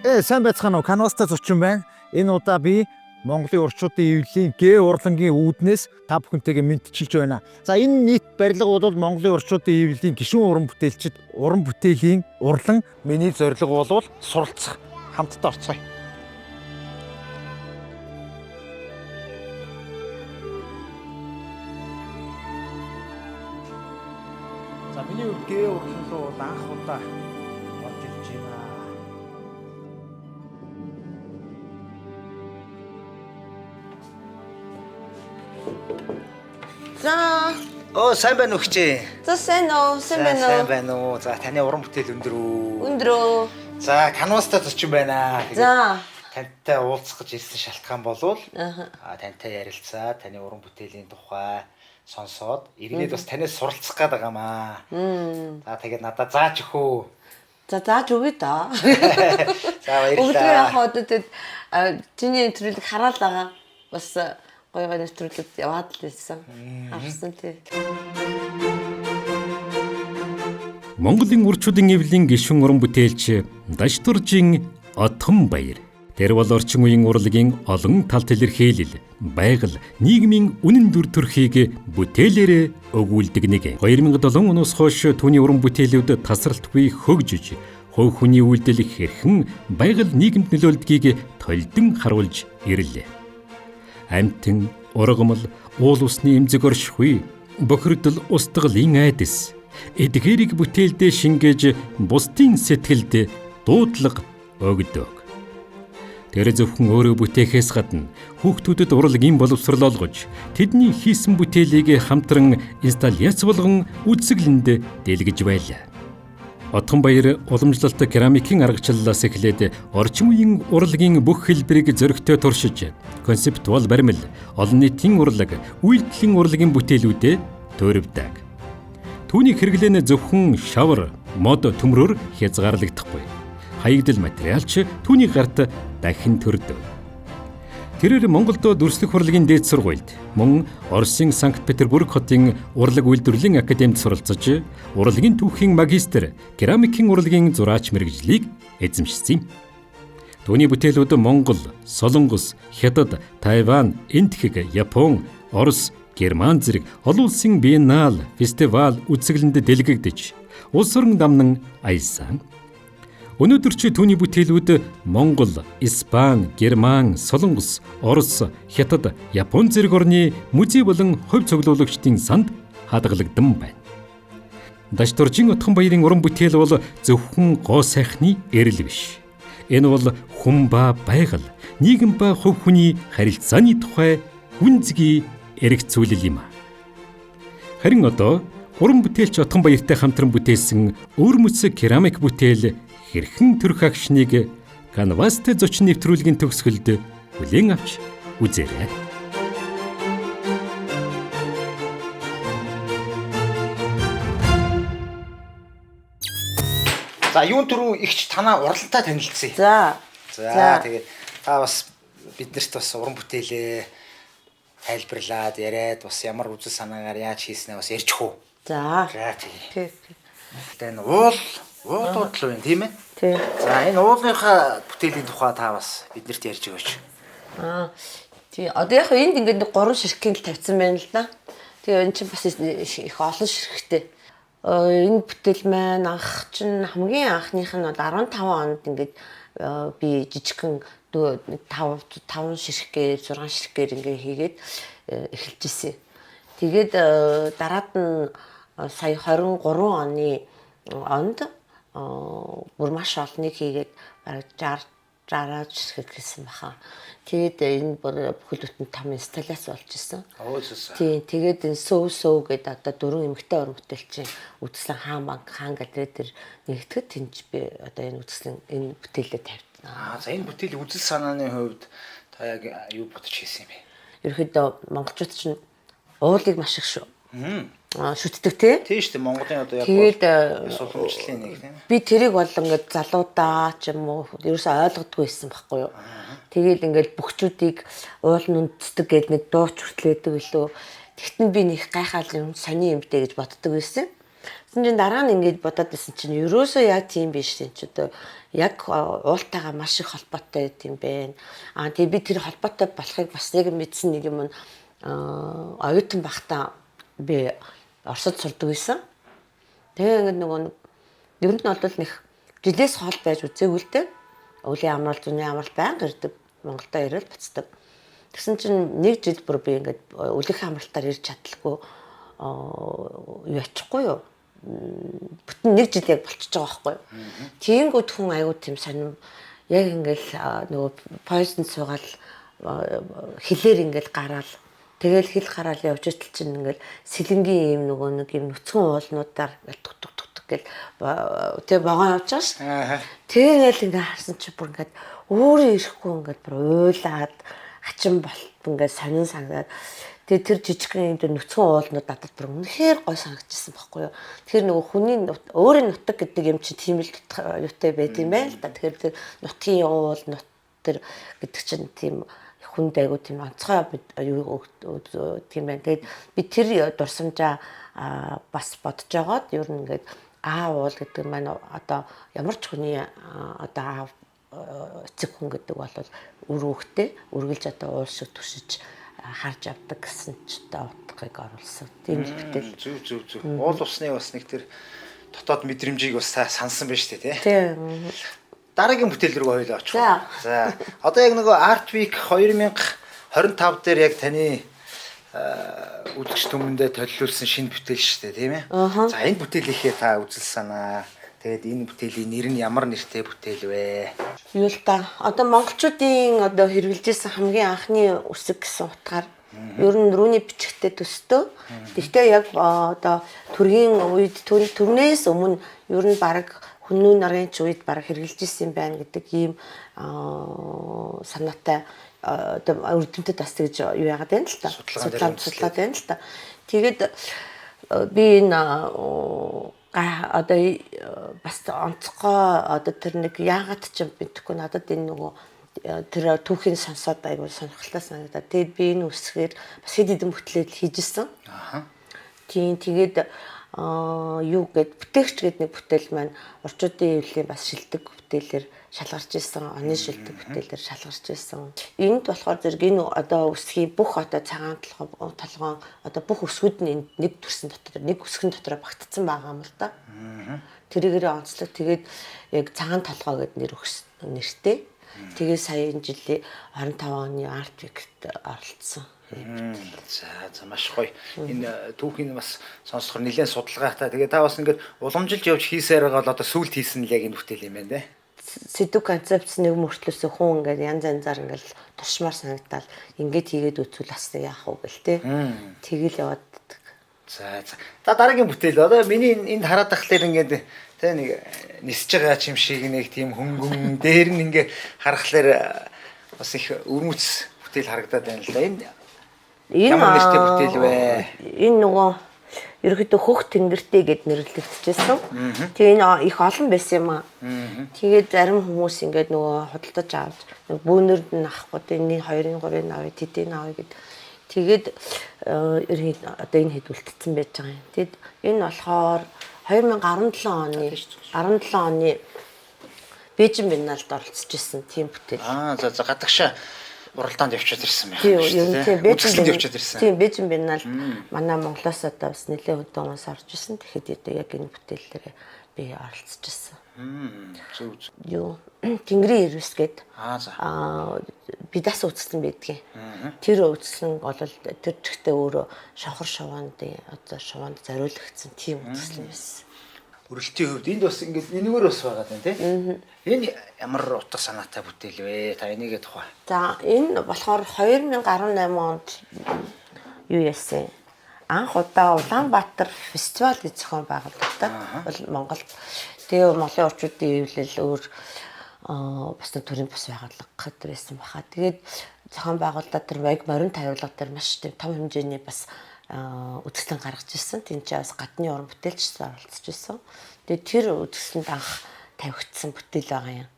Сайн байцгаана уу? Canvas-та зочин байна. Энэ удаа би Монголын урчуудын эвлэлийн Г урлагийн үүднээс та бүхэнтэйгээ мэдчилж байна. За энэ нийт барилга бол Монголын урчуудын эвлэлийн гишүүн уран бүтээлчид уран бүтээлийн урлан миний зорилго бол суралцах. Хамтдаа орцгоё. За миний хувьд Г урлан руу анх удаа орж ирж байна. За. Сайн байна уу хчээ? За сайн уу? Сайн байна уу? Сайн байна уу? За таны уран бүтээл өндөр үү? Өндөр үү? За Canvas-та зочин байна. За. Тантай уулзах гэж ирсэн шалтгаан болвол тантай ярилцаа, таны уран бүтээлийн тухай сонсоод иргэд бас танаас суралцах гээд байгаамаа. За тэгээд надад зааж өгөө. За зааж өгье да. За баярлалаа. Өвдгөө явахад тэгээд чиний нэвтрүүлэг хараад байгаа. Бас гоё нэвтрүүлэг яваад л байсан. Харсан тий. Монголын урчуудын эвлэлийн гишүүн уран бүтээлч Дашдуржийн Отгонбаяр. Тэр бол орчин үеийн урлагийн олон талт илэрхийлэл, байгаль, нийгмийн үнэн дүр төрхийг бүтээлээрээ өгүүлдэг нэг. 2007 оноос хойш түүний уран бүтээлүүд тасралтгүй хөгжиж, хувь хүний үйлдэл хэрхэн байгаль нийгэмд нөлөөлдгийг толдон харуулж ирлээ. Амьтан, ургамал, уул усны эмзэг оршихуй, бохирдол устгалын айдас, эдгээрийг бүтээлдээ шингээж бусдын сэтгэлд дуудлага өгдөг. Тэр зөвхөн өөрөө бүтээхээс гадна хүүхдүүдэд урлагийн боловсрол олгож, тэдний хийсэн бүтээлийг хамтран инсталляц болгон үзэсгэлэнд дэлгэж байлаа. Отгонбаяр уламжлалт керамикийн аргачлалаас эхлээд орчин үеийн урлагийн бүх хэлбэрийг зөрөгтэй туршиж, концептуал баримл, олон нийтийн урлаг, үйлдэлийн урлагийн бүтээлүүдэд төрөвдөг. Түүний хэрэглээ нь зөвхөн шавар, мод төмрөөр хязгаарлагдахгүй. Хаягдл материалч түүний гарт дахин төрдөг. Тэрээр Монголд дүрслэх урлагийн дээд сургуульд, мөн Оросын Санкт-Петербург хотын урлаг үйлдвэрлэлийн академид суралцж, урлагийн түүхийн магистр, керамикийн урлагийн зураач мэргэжлийг эзэмшсэн юм. Түүний бүтээлүүд Монгол, Солонгос, Хятад, Тайван, Энтхэг, Япон, Орос, Герман зэрэг олон улсын биеннал, фестивал үзэсгэлэнд дэлгэгдэж, улс орон дамнан аялсан. Өнөөдөр ч түүний бүтээлүүд Монгол, Испани, Герман, Солонгос, Орос, Хятад, Япон зэрэг орны музей болон хувь цуглуулагчдын санд хадгалагдсан байна. Дашдуржийн Отгонбаярын уран бүтээл бол зөвхөн гоо сайхны эрэл биш. Энэ бол хүн ба байгаль, нийгэм ба хувь хүний харилцааны тухай хүнзгий эргцүүлэл юм. Харин одоо уран бүтээлч Отгонбаяртай хамтран бүтээсэн өөрмөц керамик бүтээл хэрхэн төрөх агшныг Canvas-тэй зочин нэвтрүүлгийн төгсгөлд хүлээн авч үзээрэй. За юун түрүү ихч танаа уралтай танилцъя. За. За тэгээд та бас биднэрт бас уран бүтээлээ тайлбарлаад яриад бас ямар үзэл санаагаар яаж хийснээ бас ярьж хөө. За. За тийм. Тий. Тэгээд уулууд л байна тийм ээ. Тий. За энэ уулынхаа бүтээлийн тухай та бас биднэрт ярьж өгөөч. Тий. Одоо яг энд ингээд 3 ширхгийн л тавьсан байна л да. Тэгээ энэ чинь бас их олон ширхэгтэй. Энэ бүтээл маань анх чинь хамгийн анхных нь бол 15 онд ингээд би жижигхэн 5 ширхгээр 6 ширхгээр ингээд хийгээд эхэлж ирсэн. Тэгээд дараад нь сая 23 оны онд бүр маш олныг хийгээд бараг 60 ширхэг хийсэн баха. Тэгээд энэ бүр бүхэл бүтэн 5 инсталляц болж исэн. Тийм. Тэгээд энэ сөв гэдэг одоо 4 эмэгтэй уран бүтээлчийн үзэсгэлэн хаан гэдэг дээр нэгтгэд тэнж би одоо энэ үзэсгэлэн энэ бүтээлээ тавьсан. За энэ бүтээлийн үзэл санааны хувьд та яг юу бодож хийсэн юм бэ? Ерөнхийдөө монголчууд чинь уулыг маш их шүтдэг тий. Тийм шүү дээ Монголын одоо яг тэгээд сулмжлалын нэг тийм. Би тэрийг бол ингээд залуудаа ч юм уу ерөөсөө ойлгодгүй байсан байхгүй юу. Тэгээл ингээд бөхчүүдийг уул нь үндсдэг гэдэг нэг дууч хүртэл байдаг билүү. Тэгтэн би нэг гайхаал юм сони юмтэй гэж боддог байсан. Тэгсэн чинь дараа нь ингээд бодоод байсан чинь ерөөсөө яг тийм биш тийм ч одоо яг уултайгаа маш их холбоотой юм байна. Тэгээ би тэр холбоотой болохыг бас нэг мэдсэн нэг юм нь оюутан багтаа би Оросд сурдаг байсан. Тэгээ ингээд нөгөө ер нь бол нэг жилээс хол байж үзээгүй л дээ. Өвлийн амрал зүүнний амрал байнга ирдэг. Монголдо ирэл буцдаг. Тэгсэн чинь нэг жил бүр би ингээд өвлийнхээ амралтаар ирж чадлаггүй юу ячихгүй юу. Бүтэн нэг жил яг болчихж байгаа байхгүй юу. Тиймгүүд хүн аягүй тийм сонирм яг ингээл нөгөө поезд суугаад хилээр ингээл гараал тэгэл хил гараал явж итэл чинь ингээл сэлэнгийн юм нөгөө нэг юм нүцгэн уулнуудаар тук гэл тэг богоо явж байгаа ш. Тэгэл ингээ харсан чи бүр ингээд өөрөө ирэхгүй ингээд бүр уйлаад хачин болт ингээд сонин санагдаад тэгээ тэр жижигхэн юм нүцгэн уулнууд надад бүр үнэхээр гой санагдчихсан байхгүй юу. Тэгэхээр нөгөө хүний өөрийн нутаг гэдэг юм чи тийм л юутай байт юм байна л да. Тэгэхээр тэр нутгийн уул нут тэр гэдэг чинь тийм хүнд айгуу тийм онцгой юу тийм байна. Тэгээд би тэр дурсамжаа бас бодож байгаад ер нь ингээд уул гэдэг маань одоо ямар ч хүний одоо эцэг хүн гэдэг бол үр хөвгтэй үргэлж одоо уул шиг түшиж харж авдаг гэсэн ч одоо утгыг оруулсан. Тийм л бүтээл. Зүг. Уул усны бас нэг тэр дотоод мэдрэмжийг бас сансан байна шүү дээ, тий. Тийм. Дараагийн бүтээл рүү хоёлоо очих. За. Одоо яг нөгөө Art Week 2025 дээр яг таны үзэгч түмэндээ төлөвлөсөн шинэ бүтээл шүү дээ, тийм ээ. За энэ бүтээлийнхээ та үзэл санаа. Тэгээд энэ бүтээлийн нэр нь ямар нэртэй бүтээл вэ? Юу л та. Одоо монголчуудын одоо хэрэгжилжсэн хамгийн анхны үсэг гэсэн утгаар ер нь рүүний бичгтээ төстөө. Гэхдээ яг одоо төргийн үед төрнөөс өмнө ер нь баг хүннүү нарын ч үед баг хэрэгжилжсэн юм байна гэдэг ийм санаатай одоо өрдөнтөд бас тэгж юу яагаад байна л та. Судлаад байна л та. Тэгээд би энэ одоо бас онцгой одоо тэр нэг яагаад ч юм битггүй надад энэ нөгөө тэр түүхийн сонсоод айгуу сонирхолтой санагдаад тэгээд би энэ үсгээр бас хэд хэдэн бүтлэл хийжсэн. Тийм тэгээд юу гэд бүтээгч гэдэг нэг бүтээл маань орчуудын эвлэлийн бас шилдэг бүтээлээр шалгарч ирсэн, оны шилдэг бүтээлээр шалгарч ирсэн. Энд болохоор зэрэг энэ одоо үсгийн бүх одоо цагаан толгоон одоо бүх үсгүүд нь нэг төрсөн дотор нэг үсгэн дотор багтцсан байгаа юм л да. Тэрийгээрээ онцлог тэгээд яг цагаан толгоо гэдэг нэр нэртэй. Тэгээ сая энэ жилийн 25 оны Art Week-т оролцсон. За маш гоё. Энэ түүхийн бас сонсохоор нэлээд судалгаатай. Тэгээ та бас ингээд уламжилж явж хийсээр байгаа бол одоо сүлд хийсэн л яг энэ бүтээл юм байна те. Сэдв концепц нэг мөртлөөс хүн ингээд янз янзаар ингээд туршмаар санагдал ингээд хийгээд үзвэл бас яах вэ гэл те. Тэгэл яваад. За. За дараагийн бүтээл одоо миний энд хараад тахлаар ингээд тэ нэг нисэж байгаа юм шиг нэг тийм хөнгөн дээр нь ингээд харахаар бас их өрмөц бүтээл харагдаад байна л да. Энэ ямар нэртэй бүтээл вэ? Энэ нөгөө ерөөхдөө хөх тэнгэртэй гэд нэрлэгдэжсэн. Тэгээ энэ их олон байсан юм аа. Тэгээд зарим хүмүүс ингээд нөгөө худалдаж авч бөөнөрд нь авахгүй энэ 2-ын 3-ын авъя, тэдийн авъя гэд. Тэгээд одоо энэ хэд үлдсэн байж байгаа юм. Тэгэд энэ болохоор 2017 оны Бээжин Биенналд оролцож исэн тийм бүтээл. За гадагшаа уралдаанд явчихад ирсэн байх. Тийм явчихад ирсэн. Тийм Бээжин Биенналд манай Монголоос одоо бас нэлээд хүнд хүмүүс орж исэн. Тэгэхэд яг энэ бүтээлээр би оролцож исэн. Зүг. Юу Тэнгэрийн ирвэс гээд бидас үзсэн байдгийг. Тэр үзсэн бол тэр чигтээ өөрөө шавхар шаваанд одоо шаваанд зориулагдсан тийм үзсэн байсан. Өрөлтийн хувьд энд бас ингээд энэгээр бас байгаа юм тийм. Энэ ямар утга санаатай бүтээл вэ? Та энийгээ тухай. За энэ болохоор 2018 онд юу яасан? Анх удаа Улаанбаатар фестивал зохион байгуулагдаад бол Монголд тэгээ Монголын орчуудын эвлэл өөр бас төрийн бас байгууллага гэдэг байсан баха. Тэгээд зохион байгуулалтад тэр яг морин тавилга дээр маш тийм том хэмжээний бас үзэсгэлэн гаргаж ирсэн. Тинчээ бас гадны уран бүтээлч оролцож ирсэн. Тэгээд тэр үзэсгэлэнд анх тавигдсан бүтээл байгаа юм.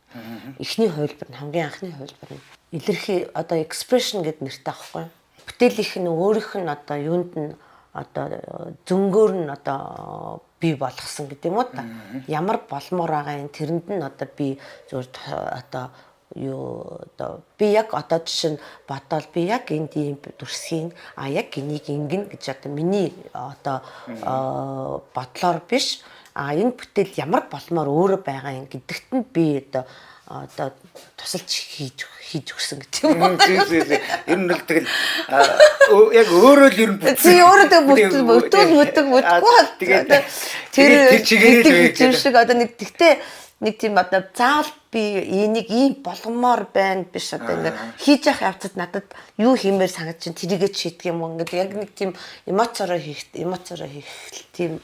Эхний хувилбар нь хамгийн анхны хувилбар нь илэрхий одоо expression гэдэг нэртэй аахгүй. Бүтээлийнх нь өөрийнх нь одоо юунд нь одоо зөнгөөр нь одоо бий болгосон гэдэг юм уу та. Ямар болмоор байгаа юм тэрэнд нь одоо би зөвхөн одоо юу одоо би яг одоо жишээ нь бодоод би яг энд ийм дүрсхийн яг энийг ингэн гэж одоо миний одоо бодлоор биш энэ бүтээл ямар болмоор өөрөө байгаа юм гэдэгт нь би одоо тусалж хийж өгсөн гэдэг юм уу. Ер нь л тэгэл яг өөрөө л ер нь өөрөө бүтээгүй тэр чигээр шиг одоо нэг тэгтээ нэг тийм одоо заавал би энийг ийм болгомоор байна биш одоо ингээд хийж явах явцад надад юу хиймээр санагдаж чинь тэрийгээ шийдэх юм уу ингээд яг нэг тийм эмоцороо хийх тийм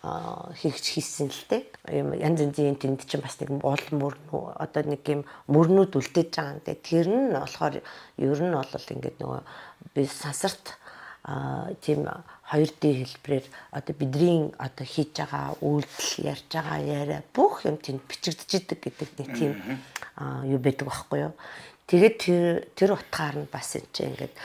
хийсэн л дээ. Янз янзын тэнд чинь бас нэг мөрнүү одоо нэг юм мөрнүүд үлдээж байгаа юм дээ. Тэр нь болохоор ер нь бол ингээд нөгөө би сансарт тийм 2D хэлбэрээр одоо бидний одоо хийж байгаа үйлдэл ярьж байгаа яриа бүх юм тэнд бичигдэж идэг гэдэг нэг тийм юу байдаг байхгүй юу. Тэгээд тэр утгаар нь бас энэ чинь ингээд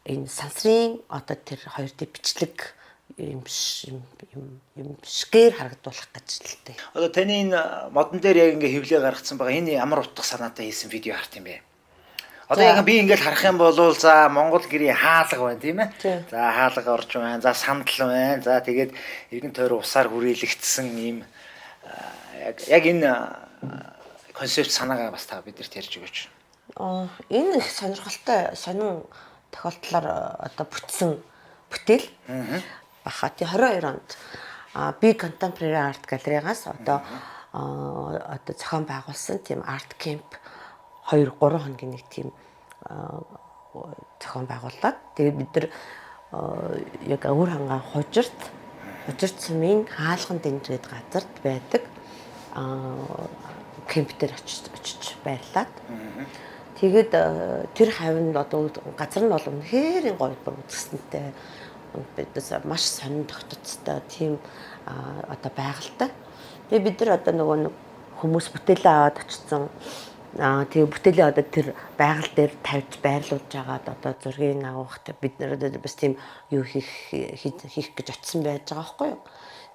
энэ сансрын одоо тэр 2D бичлэг юм шгээр харагдуулах гэж л дээ. Одоо таны энэ модон дээр яг ингээ хөвлөө гаргацсан байгаа энэ ямар утга санаатай хийсэн видео харт юм бэ? Одоо яг би ингээл харах юм бол за Монгол гэрийн хаалга байна тийм ээ. За хаалга орж байна. За сандал байна. За тэгээд иргэн тойрон усаар хүрээлэгдсэн ийм яг энэ концепт санаагаа бас та бидэрт ярьж өгөөч. Энэ их сонирхолтой сонин тохиолдлоор одоо бүтсэн бүтээл. Баха тий 22 онд би Contemporary Art Gallery-гаас одоо зохион байгуулсан тийм арт кемп 2-3 хоногийн нэг тийм зохион байгуулад тэгээд бид нар яг өвөр хангаа хужирт сумын хаалган дэнжгээд газарт байдаг кемп дээр очиж байрлаад тэгээд тэр хавьд одоо газар нь бол үнэхээр гоё бүр үзэсгэлэнтэй бидээс маш сонин тогтцтой тийм одоо байгальтай. Тэгээ бид нар одоо нөгөө хүмүүс бүтээлээ аваад очсон. Тэгээ бүтээлээ одоо тэр байгаль дээр тавьж байрлуулж агаад одоо зургийг авах бид нар бас тийм юу хийх гэж очсон байж байгаа байхгүй юу.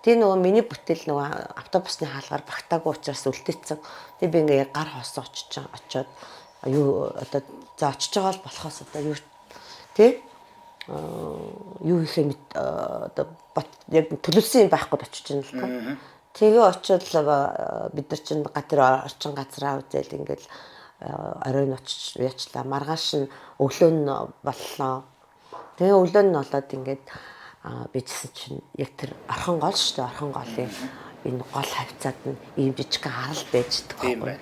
Тэгээ нөгөө миний бүтээл нөгөө автобусны хаалгаар багтаагүй учраас үлдээсэн. Тэгээ би ингээ гар хоосоо очиод юу одоо за очиж байгаа л болохоос одоо юу тий юу хийх одоо яг төлөвлөсөн юм байхгүй очиж байна л та. Тэгээ очиод бид нар чинь орчин газраа үзэл ингээл оройн очиж яачлаа. Маргааш нь өглөө нь боллоо. Тэгээ өглөө нь болоод ингээд бичсэн чинь яг тэр орхон гол шүү дээ. Орхон голын энэ гол хавцаад нь ийм жижигхэн арал байждаг байхгүй.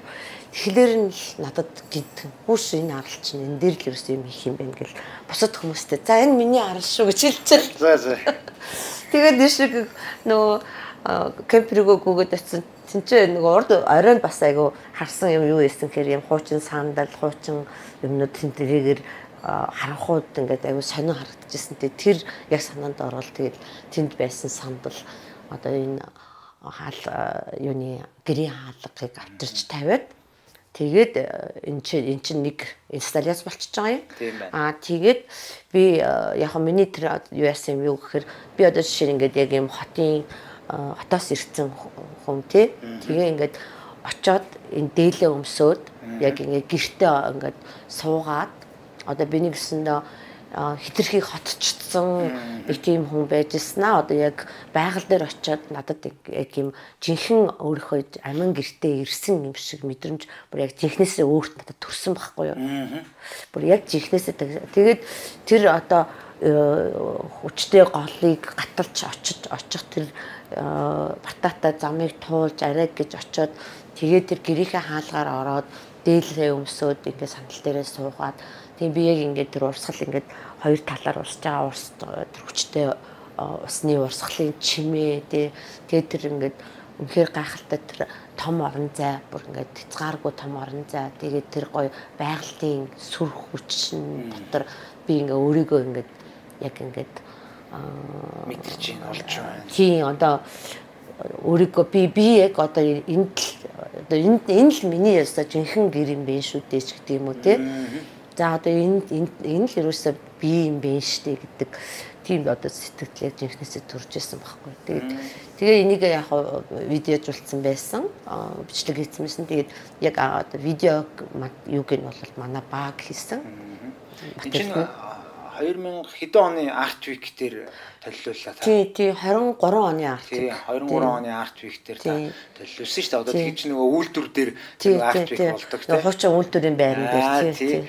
Тэгэхээр нь надад гинтэн хүүш энэ арал чинь энэ дээр л ерөөс юм хийх юм байна гэл бусад хүмүүстэй за энэ миний арал шүү гэж хэлчихэл. За. Тэгээд дэшиг нөгөө кемпригөө гүгээд очсон. Тинчээ нөгөө урд оройн бас айгу харсан юм юу ийсэн гэхээр юм хуучин сандал, хуучин юмнууд тэнтэрэгээр харанхууд ингээд айгу сонин харагдчихсэн. Тэр яг санаанд орвол тэгээд тэнд байсан сандал одоо энэ юуны гэрийн хаалгыг авчирч тавиад тэгээд эн чинь нэг инсталляц болчихж байгаа юм. Тэгээд би яг миний тэр юу яасан юм юу гэхээр би одоо жишээ ингээд яг юм хотоос ирсэн хүн тий. Тэгээ ингээд очоод энэ дээлээ өмсөөд яг ингээд гэртээ ингээд суугаад одоо биний гэсэндээ хитрхийг хотчдсан нэг тийм хүн байжснаа одоо яг байгаль дээр очиод надад яг юм жинхэнэ өөрийнхөө амин гэртээ ирсэн юм шиг мэдрэмж бүр яг жинхнээсээ өөрт надад төрсөн байхгүй юу. Бүр яг жинхнээсээ тэгээд тэр одоо хүчтэй голыг гаталж очих тэр батата замыг туулж арай гэж очиод тэгээд тэр гэрийнхээ хаалгаар ороод дээлээ өмсөөд ингээд сандал дээрээ суугаад тийм би яг ингээд тэр урсгал ингээд хоёр талаар урсж байгаа тэр хүчтэй усны урсгалын чимээ тэгээд тэр ингээд үнэхээр гайхалтай тэр том орон зай бүр ингээд хязгааргүй том орон зай тэгээд тэр гоё байгалийн сүр хүчин дотор би ингээд өөрийгөө ингээд яг ингээд мэдэрч ин олж байна. Тийм одоо өөрийгөө би яг одоо энд л миний ясаа жинхэнэ гэр юм бэ шүү дээ ч гэдэг юм уу тий. За одоо энэ л ерөөсөө би юм бэ штэ гэдэг тийм одоо сэтгэлээ жинхнээсээ төрж исэн байхгүй. Тэгээ энийг яг видеожуулсан байсан. Бичлэг хийсэн. Тэгээд яг одоо видео юуг нь бол манай баг хийсэн. Энэ чинь 2000 хэдэн оны Art Week дээр төлөвлөлөө та. Тий 23 оны Art Тий Week. 23 оны Art Week дээр та төлөвлөсөн шүү дээ. Одоо тэгж нөгөө үйлдвэр дээр Art Week болдог тий. Хуучин үйлдвэрийн байран дээр тий.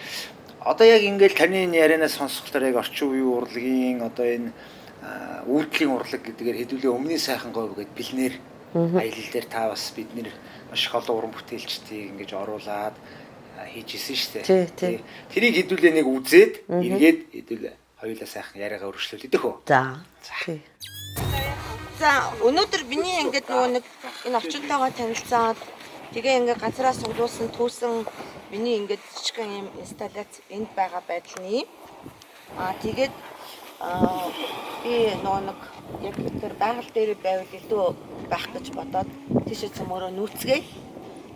Одоо яг ингээл таны энэ ярианаас сонсохлоор яг орчин үеийн урлагийн одоо энэ үйлдлийн урлаг гэдгээр хэдүүлээ өмнө сайхан говь гэд бэлнээр аялал дээр та бас бид нэр маш их олон уран бүтээлчдийг ингэж оруулаад хийж исэн шүү дээ. Тэрийг хэдүүлээ нэг үзээд эргээд хэдүүлээ хоёулаа сайхан яриагаа өргөжлүүлээд хөө. За. За өнөөдөр миний ингээд нөгөө нэг энэ орчинтойгоо танилцаад тэгээ ингээд газараа суглуулсан түүсэн миний ингээд жижигхэн юм инсталляц энд байгаа байдал нь юм. Тэгээд би нөгөө нэг яг тэр байгаль дээр байвал илүү байх гэж бодоод тийшээ цөмөрөө нүүцгээе.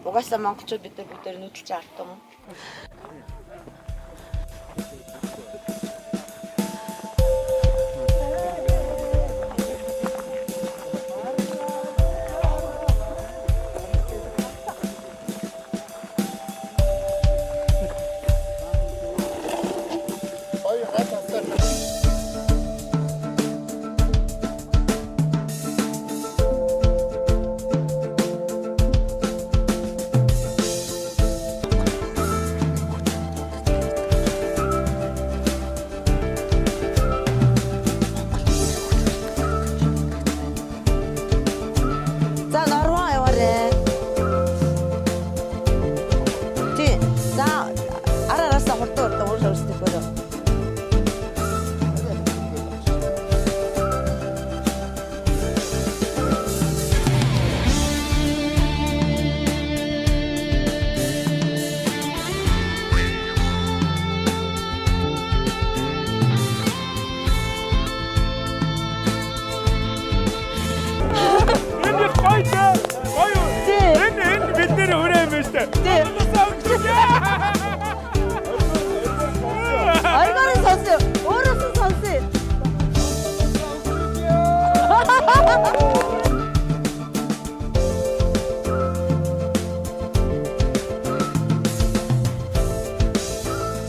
Угаасаа монголчууд бид нар бүгд нүүдэлж артсан.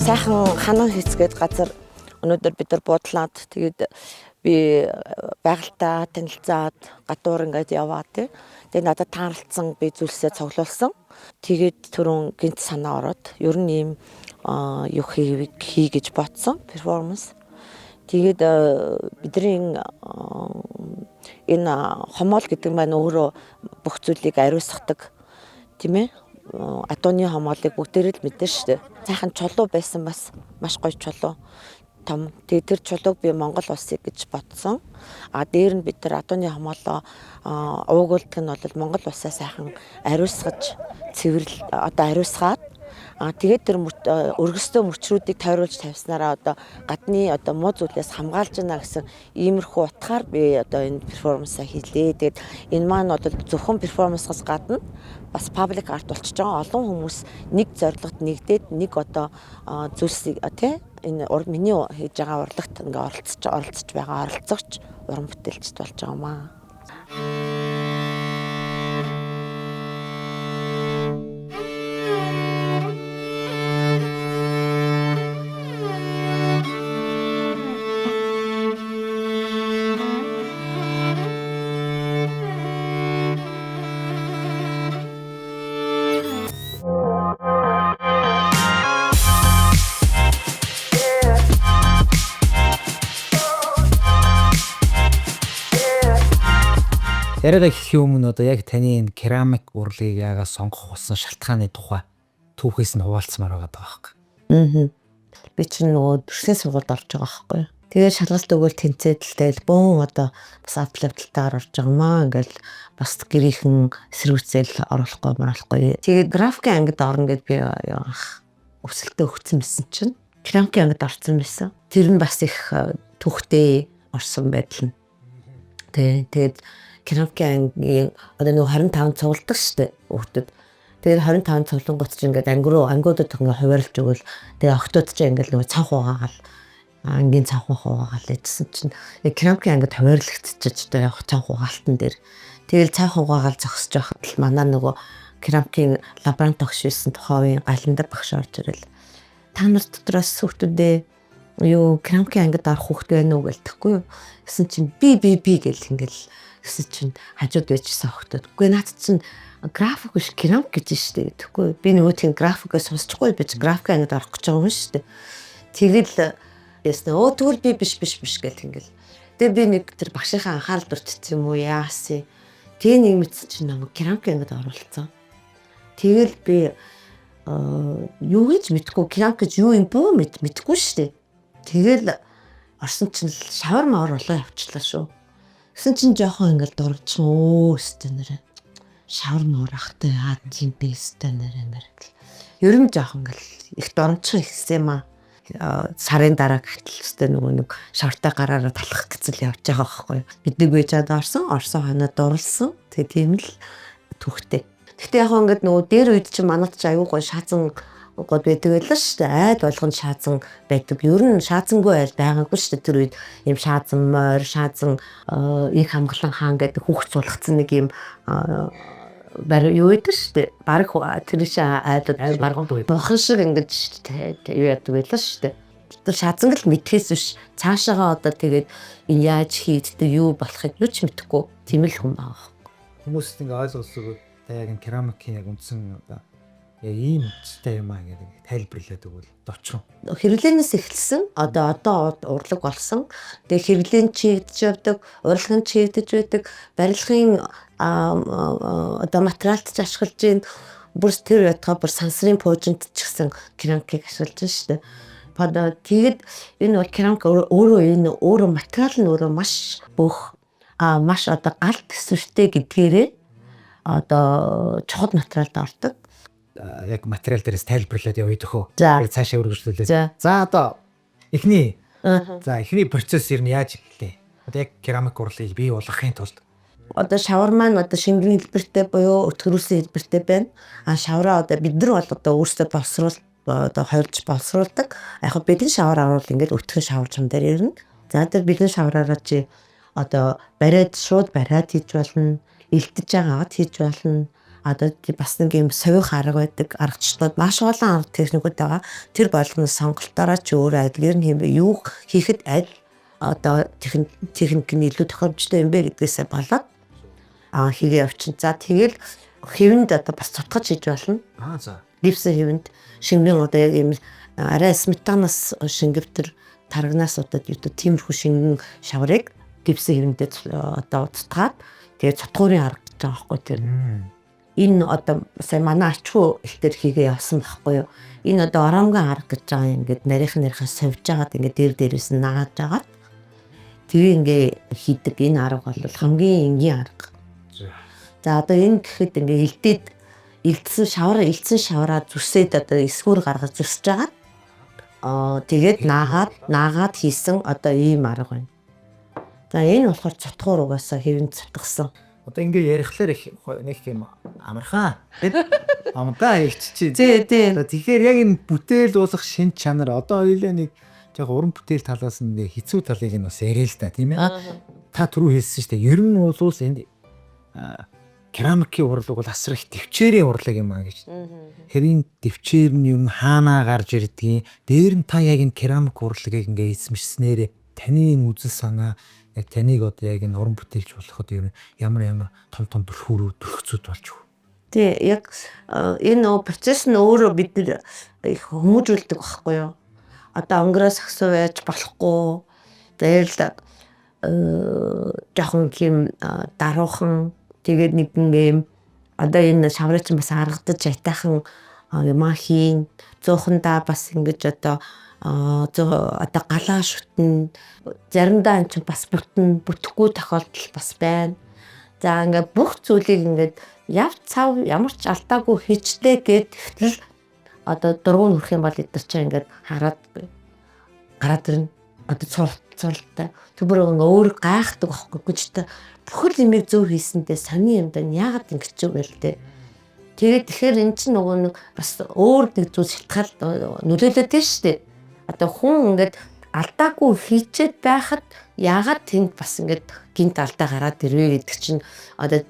Сайхан ханан хийцгээд газар өнөөдөр бид нар буудлаад тэгээд би байгальтаа танилцаад гадуур ингээд яваа тий. Тэгээд надад таарлцсан би зүйлсээ цуглуулсан. Тэгээд түрүүн гинт санаа ороод ер нь ийм юу хий гэж бодсон перформанс. Тэгээд бидний энэ хомоол гэдэг маань өөрөө бүх зүйлийг ариусгадаг тийм ээ. Адууны хомоолыг бүгдээр л мэдэн шүү дээ. Сайхан чулуу байсан бас маш гоё чулуу. Том. Тэгээд тэр чулууг би Монгол улсыг гэж бодсон. Дээр нь бид нар адууны хомоолоо уугуулдаг нь бол Монгол улсаа сайхан ариусгаж цэвэрлэл одоо ариусгаад тэгээд тэр өргөстөө мөчрүүдийг тойруулж тавьснараа одоо гадны одоо муу зүйлээс хамгаалж байна гэсэн иймэрхүү утгаар би одоо энэ перформансаа хийлээ. Тэгээд энэ маань бол зөвхөн перформансаас гадна бас паблик арт болчихж байгаа. Олон хүмүүс нэг зорилгод нэгдээд нэг одоо зүйлсийг тий энэ миний хийж байгаа урлагт ингээ оролцож байгаа оролцогч уран бүтээлчд болж байгаа маа. Яриагаа хийх өмнө одоо яг таны энэ керамик урлагийг яагаад сонгох болсон шалтгааны тухай түүхээс нь хуваалцмаар байгаа байхгүй. Би чинь нөгөө төрсний сургуульд орж байгаа байхгүй. Тэгээд шалгалт өгөөл тэнцээд л тэгэл бөөн одоо бас аплавталтаар орж байгаа маа ингээл бас гэрийнхэн эсрүүцэл оруулахгүй маруулахгүй. Тэгээд графикийн ангид орно гэд би өсөлтөө өгсөн байсан чинь керамикийн ангид орсон байсан. Тэр нь бас их түүхтэй орсон байдал нь. Тэгээд керамикийн ангийн одоо нөгөө 25 цугладаг штэ хүүхдэд. Тэгээд 25 цуглангууд ч ингээд ангиудад ингээд хуваарлж өгвөл тэгээд октод ч ингээд нөгөө цанх угаагаал ангийн цанх угаагаал эдсэн чинь керамикийн ангид хуваарлагдчихж одоо яг цанх угаалтан дээр тэгэл цанх угаагаал зогсож байхад л манай нөгөө керамикийн лаборант багш байсан тухайн галандар багш орж ирэл та нар дотроос хүүхдүүдээ юу керамикийн ангид орох хүүхд байна уу гэлтэхгүй юу гэсэн чинь би гэл ингээл гэсэн чинь хажууд байжсэн хүүхдүүд үгүй наад чинь график биш керамик гэж штэ гэхгүй би нөгөө тийм графикээс сонсчихгүй байж графикийн ангид орох гэж байгаа юм штэ тэгэл яснаа тэгвэл би биш гэл ингээл тэгээ би нэг тэр багшийнхаа анхаарал дурдчихсан юм уу яасын тэгээ нэг мэдсэн чинь намайг керамикийн ангид оруулсан тэгэл би юу гэж мэдгүй керамик гэж юу юм бөө мэдгүй штэ тэгэл орсон чинь шавар мавар болоо явчлаа шүү. Гэсэн чинь жоохон ингээл дургдсан өстэй нэрэ. Шавар мавар ахтай яад тийм бэстэй нэрэ мэрэгл. Ер нь жоохон ингээл их доромчхон ихсэн юм аа. Сарын дараа гэтэл өстэй нөгөө нэг шавартай гараараа талах гэцэл явж байгаа байхгүй. Бидний бэжад орсон хоноо дурлсан. Тэгээ тийм л түүхтэй. Гэтэ яг ингээд нөгөө дээр үед чинь манайд ч аюу гой шаазан гол байдаг байлаа шүү дээ. Айл болгонд шаазан байдаг. Ер нь шаазангүй айл байгаагүй шүү дээ. Тэр үед ийм шаазан морь, шаазан их хамглан хаан гэдэг хүүхд суулгацсан нэг ийм барь юу байдаг шүү дээ. Бараг тэр шаа айлд баргууд бохон шиг ингэж юу яадаг байлаа шүү дээ. Тэр шаазан л мэдхээс биш. Цаашаага одоо тэгээд энэ яаж хийддэг юу болохыг юу ч мэдэхгүй. Тийм л хүн байгаа. Хүмүүс ингэ ойлгосоо яг энэ керамикийн яг үндсэн одоо яг ийм үстэй юм аа гэдэг тайлбарлаад өгвөл дочрон. Хэрэглэнээс эхэлсэн одоо урлаг болсон. Тэгээ хэрэглэн чийдэж явдаг, урлагын чийдэж байдаг, барилгын одоо материалт ч ашиглаж гин бүр тэр ятгаа бүр сансрын пуужинт ч гэсэн керамикийг ашиглаж шүү дээ. Тэгээд энэ бол керамик өөрөө материал нь өөрөө маш бүх маш одоо галт төсвөртэй гэдгээрээ одоо чухал материалд ордог. Яг материал дээрээс тайлбарлаад явъя дөхөө. Яг цаашаа үргэлжлүүлээ. За одоо эхний процесс ер нь яаж эхэллээ? Одоо яг керамик урлыг бий болгохын тулд одоо шавар маань одоо шингэн хэлбэртэй буюу өтгөрүүлсэн хэлбэртэй байна. Шавраа одоо бид нар бол одоо өөрсдөө одоо хойрж боловсруулдаг. Яг бидний шавар аруул ингээд өтгөн шавар чам дээр ирнэ. За тэр бидний шавраараа чи одоо шууд бариад хийж болно. Илтэж байгаагаад хийж болно. Одоо бас нэг юм сових арга байдаг. Аргачлалууд маш олон арга техникүүд байгаа. Тэр болгоно сонголтоороо ч өөр адилгэр нь хэмбэ юу хийхэд аль одоо техник нь илүү тохиромжтой юм бэ гэдгээсээ болоод хийгээ явчихна. За тэгэл хэвэнд одоо бас цутгаж хийж болно. За. Гипс хэвэнд шингэн одоо яг юм арай сметанаас шингэвтер тарагнаас одоо тиймэрхүү шингэн шаврыг гипс хэвэндээ одоо цутгаад тэгээ цутгуурын арга гэж байгаа байхгүй тэр. Энэ одоо сая манай ачхуу ихтер хийгээ явсан байхгүй юу. Энэ одоо оромгон арга гэж байгаа ингээд нарийнхаа совж байгаад ингээд дээрээс нь наагаад байгаа. Тэгээ ингээ хийдэг энэ арга бол хамгийн энгийн арга. За одоо энэ гэхэд ингээ илтсэн шавраа зүсээд одоо эсгүүр гаргаж зүсэж байгаа. Тэгээд наагаад хийсэн одоо ийм арга байна. За энэ болохоор цутгуур угаасаа хэвэн цутгсан. Одоо ингээ ярихлаар нэг юм амархан. Амдаа ихчээ. Зээ. Тэгэхээр яг энэ бүтээл болох шин чанар одоо хоёулаа нэг яг уран бүтээл талаас нь хэцүү талыг нь бас яриа л та тийм ээ. Та түрүү хэлсэн шүү дээ. Ер нь бол энд керамикийн урлаг бол асар их төвчээрийн урлаг юм аа гэж. Хэрийн төвчээр нь ер нь хаанаа гарч ирдгийг дээр нь та яг энэ керамик урлагийг ингээ эзэмшснээр таны үзэл санаа яг таныг одоо яг энэ уран бүтээлч болоход ер нь ямар том төрхцүүд болж юу. Тий яг энэ процесс нь өөрөө бид нэр их хүмүүжүүлдэг байхгүй юу. Одоо онгороос агсуу байж болохгүй. Тэгэл жоохон юм даруухан тэгээд нэг юм одоо энэ шаврын чинь бас харагдаж айтайхан ямахийн зуухандаа бас ингэж одоо галаа шүтэн заримдаа энэ чинь бас бүтэхгүй тохиолдол бас байна. За ингээд бүх зүйлийг ингээд ямар ч алдаагүй хийжтэй гэдэгтэл одоо дургуун хүрэх юм бол эдгээр чинь ингээд гараад ирнэ. Одоо цолтой. Түбэр ингээ өөр гайхдаг байхгүй гэж та бүхэл юмыг зөв хийсэндээ сони юмдаа яагаад ингэж вэ гэлтэй. Тэгээд тэгэхээр эн чинь нөгөө нэг бас өөр нэг зүйл шалтгаал нөлөөлөд тийм шүү дээ. Одоо хүн ингээд алдаагүй хийчихэд байхад яагаад тэнд бас ингээд гинт алдаа гараад ирвэ гэдэг чинь одоо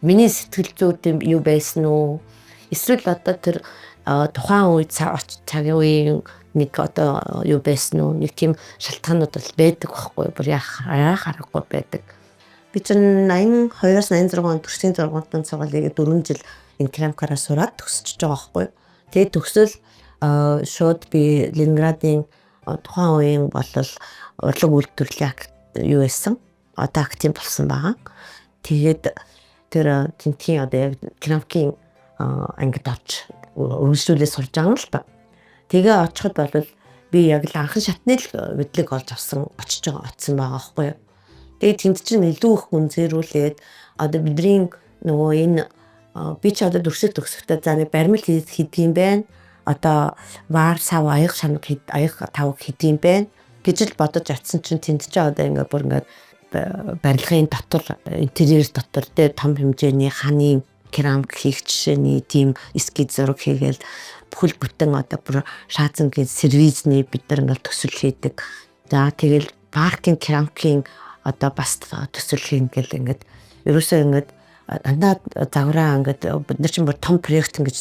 миний сэтгэл зүйд юу байсан уу? Эсвэл одоо тэр тухайн үед цагийн үеийн нэг одоо юу байсан уу? Нэг тийм шалтгаанууд бол байдаг байхгүй бүр яах аргагүй байдаг. Би чинь 82-аас 86 онд төрсний 6 дугаар цогцолыг 4 жил энэ Крамкараа сураад төгсөж байгаа байхгүй. Тэгээд төгсөл шууд би Ленинградын тухайн үеийн болол урлаг үйлдвэрлэлийн юу байсан. Одоо актив болсон байгаа. Тэгээд тэр тентхийн одоо яг Крамкийн ангид орж үргэлжлүүлээ сурж байгаа юм л та. Тэгээ очиход бол би яг л анхан шатны л мэдлэг олж авсан очсон байгаа байхгүй юу. Тэгээд тэнд чинь илүү их хүн зээрүүлээд одоо бидний нөгөө энэ би ч одоо төгсөхдөө за нэг баримл хийдгийм байна. Одоо ваар сав аяг шанаг аяг тавг хийдгийм байна гэж л бодож атсан чинь тэнд ч одоо ингээ бүр ингээ барилгын дотор интерьер дотор дээр том хэмжээний ханы керамик хийх жишээний тийм эскиз зураг хийгээл бүхэл бүтэн одоо бүр шаазангийн сервизний бид нар ингээл төсөл хийдэг. За тэгэл паркинг керамикийн одоо бас төсөл хийгээл ингээд ерөөсөө ингээд дандаа загвараа ингээд бид нар чинь бүр том проект ингэж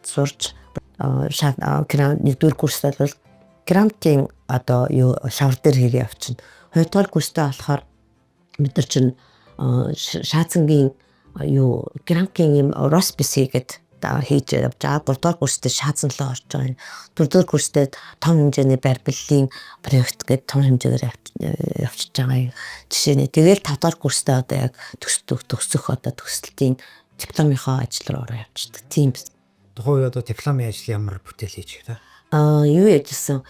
сурж керамик нэгдүгээр курстай бол керамикийн одоо юу шавар дээр хийгээ явчихна. Хоёрдугаар курстай болохоор бид нар чинь шаазангийн юу керамикийн юм роспис хийгээд хийж явж байгаа. Гуравдугаар курстэй шаазанлаа орж байгаа. Дөрөвдүгээр курстэй том хэмжээний барилгын проект гэдэг том хэмжээгээр явчихж байгаа жишээ нь. Тэгээд 5 дахь курстэй одоо яг төгсөх одоо төгсөлтийн дипломынхаа ажил руу ороо явчихдаг. Тийм. Тухайн одоо дипломын ажил ямар бүтээл хийж та? Юу яжсэн.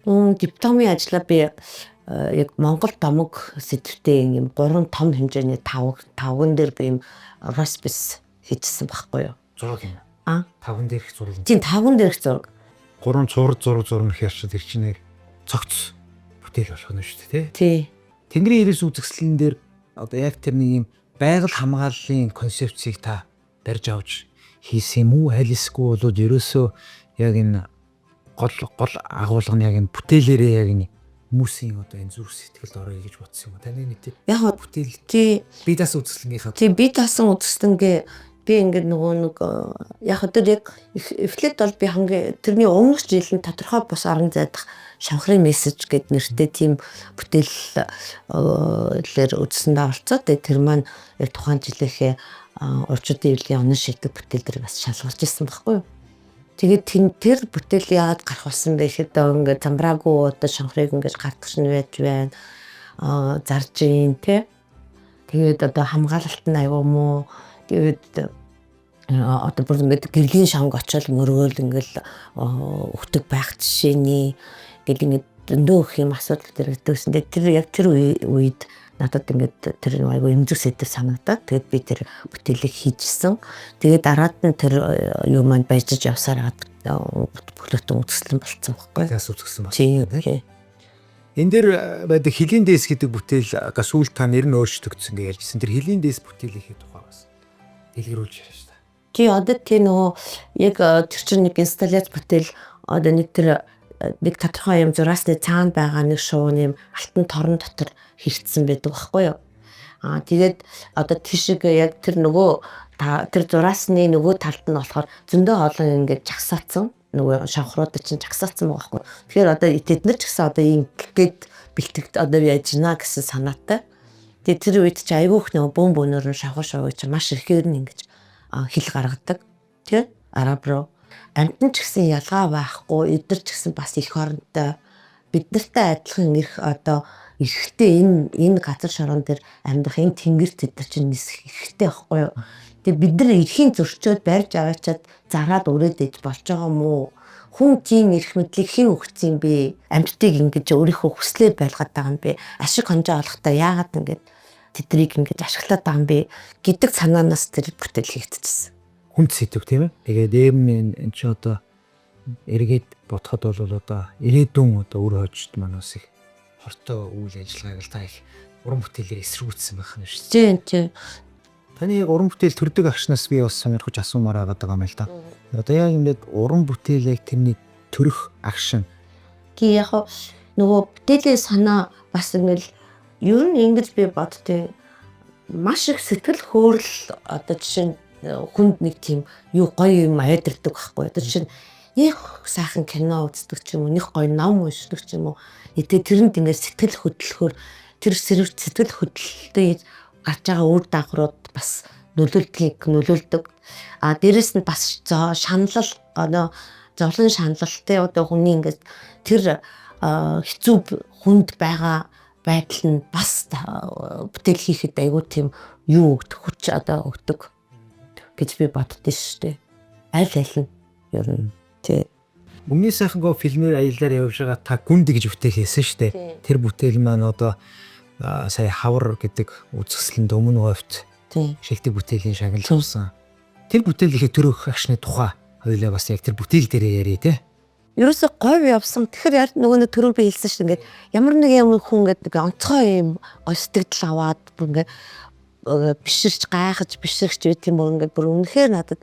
Дипломын ажлаа би яг Монгол домог сэдвтэй юм 3 том хэмжээний тавган дээр би юм роспис хийжсэн байхгүй юу? Зураг юм. Тавган дээрх зураг. Тийм тавган дээрх зураг. 3 зураг хэрчээд ир чинь цогц бүтээл болох нь шүү дээ, тий. Тэнгэрийн ирээс үзэсгэлэн дээр одоо яг тэр нэг юм байгаль хамгааллын концепцийг та барьж авч хийсэн юм уу? Аль эсвэл бол ерөөсөө яг энэ гол агуулга нь яг энэ бүтээлээрээ яг энэ хүмүүсийн одоо энэ зүрх сэтгэлд орё гэж бодсон юм. Таны нэг Яг бүтээл тий. би даасан үзэсгэлэнийхаа. Тий би даасан үзэсгэлэнгээ би ингээд нөгөө нэг яг тэр яг эфлет бол би хамгийн тэрний өмнөх жил нь тодорхой бус орон зайдах шавхрын мессеж гэд нэртэй тийм бүтээлээр үзсэндээ орцоо. Тэр маань яг тухайн жилийнхээ урчуудын эвлийн онон шийдэг бүтээл дээр бас шалгарч ирсэн байхгүй юу? Тэгээд тэр бүтээл яагаад гарах болсон бэ гэхэд ингээд замбраагүй одоо шавхрыг ингээд гардах шин байж байна. Зарж ийн тий. Тэгээд одоо хамгаалалт нь аюу муу. Тэгээд одоо бүр ингээд гэрлийн шавнг очоод мөргөөл ингээд өвтөг байх жишээний гэл ингээд дөндөө их юм асуудал төрөгдсөн. Тэр яг тэр үед надад ингээд тэр аюу эмзэг сэдв санагдаад тэгээд би тэр бүтээлийг хийжсэн. Тэгээд дараад нь тэр юу маань баяжж явсаар бүлэтэн үзэсгэлэн болцсон байхгүй. Тэгээс үзэсгэлэн болсон. Тийм. Энэ дээр байдаг хилийн дэс гэдэг бүтээл сүүлд та нэр нь өөрчлөгдсөн гэж ярьжсэн. Тэр хилийн дэс бүтээлийн тухай бас дэлгэрүүлж яриа шүү дээ. Тий одоо тий нөгөө яг тэр чинь нэг инсталляц бүтээл одоо нэг тэр нэг тодорхой юм зураасны цаана байгаа нэг шуун юм алтан торон дотор хэрцсэн байдаг байхгүй юу? Тэгээд одоо тийшээ яг тэр нөгөө тэр зураасны нөгөө талд нь болохоор зөндөө олон ингээд жагсаацсан нөгөө шавхрууд чинь жагсаацсан байгаа байхгүй. Тэгэхээр одоо тэд нар ч гэсэн одоо ингээд бэлтгэд одоо яаж гинэ гэсэн санаатай. Тэгээд тэр үед чи айгүйх нөгөө бөөнөр нь шавхар чи маш ихээр нь ингэж хил гаргадаг. Тэ араб руу амтэн ч гэсэн ялгаа байхгүй, эдгээр ч гэсэн бас их хоронтой бид нартай адилхан их одоо эрхтэй энэ газар шорон дээр амьдрах энэ тэнгэр тэдэр чинь эрхтэй байхгүй юу. Тэгээ бид нар эрхийн зөрчөөд барьж аваачаад зараад өрөөд иж болж байгаа юм уу? Хүн тийм эрх мэдлийг хэн өгсөн бэ? Амьтдыг ингэж өөрийнхөө хүслээр байлгаад байгаа юм бэ? Ашиг хонжоо олохтой яагаад ингэж тэдрийг ингэж ашиглаад байгаа юм бэ гэдэг санаанаас тэр бүтээл хийгдчихсэн. Хүнд сэдв тийм ээ. Тэгээд энэ ч одоо эргээд бодоход бол одоо ирээдүйн одоо үр хожид маань бас их хортой үйл ажиллагааг л та их уран бүтээлээр эсэргүүцсэн байх нь шүү дээ. Тийм. Таны яг уран бүтээл төрдөг агшнаас би бас сонирхож асуумаар байгаа юм л да. Одоо яг ингээд уран бүтээл яг тэрний төрөх агшин. Ки яг нөгөө бүтээлийн санаа бас ингээл ер нь ингэж би боддیں۔ Маш их сэтгэл хөөрөл одоо жишээ нь хүнд нэг тийм юу гоё юм айдэрдэг байхгүй. Одоо жишээ нь их сайхан кино үздэг ч юм уу, нэг гоё ном уншдаг ч юм уу. Тэгээ тэрэнд ингээд сэтгэл хөдлөхөөр тэр сэтгэл хөдлөлтөд гарч байгаа үр дагаврууд бас нөлөөлдөг. Дээрэс нь бас шаналл одоо зовлон шаналлтай одоо хүний ингээд тэр хэцүү хүнд байгаа байдал нь бас бүтээл хийхэд айгүй тийм юу өгдөг, хүч одоо өгдөг гэж би боддөө шүү дээ. Аль нь ер нь тий. Өмнө сайхан гоо фильмээр аяллаар явж байгаа та гүнд гэж бүтээл хийсэн шүү дээ. Тэр бүтээл маань одоо сая хавар гэдэг үзэсгэлэнд өмнө говьт шилдэг бүтээлийн шагналсан. Тэр бүтээлийнхээ төрөх агшны тухай хоёулаа бас яг тэр бүтээл дээрээ ярий те. Ерөөсө говь явсан. Тэгэхээр яг нөгөө нэг төрөв би хэлсэн шүү дээ. Ингээд ямар нэг юм хүн гэдэг онцгой юм сэтгэл аваад бүр ингээд биширч гайхаж биширч байт юм уу ингээд бүр үнэхээр надад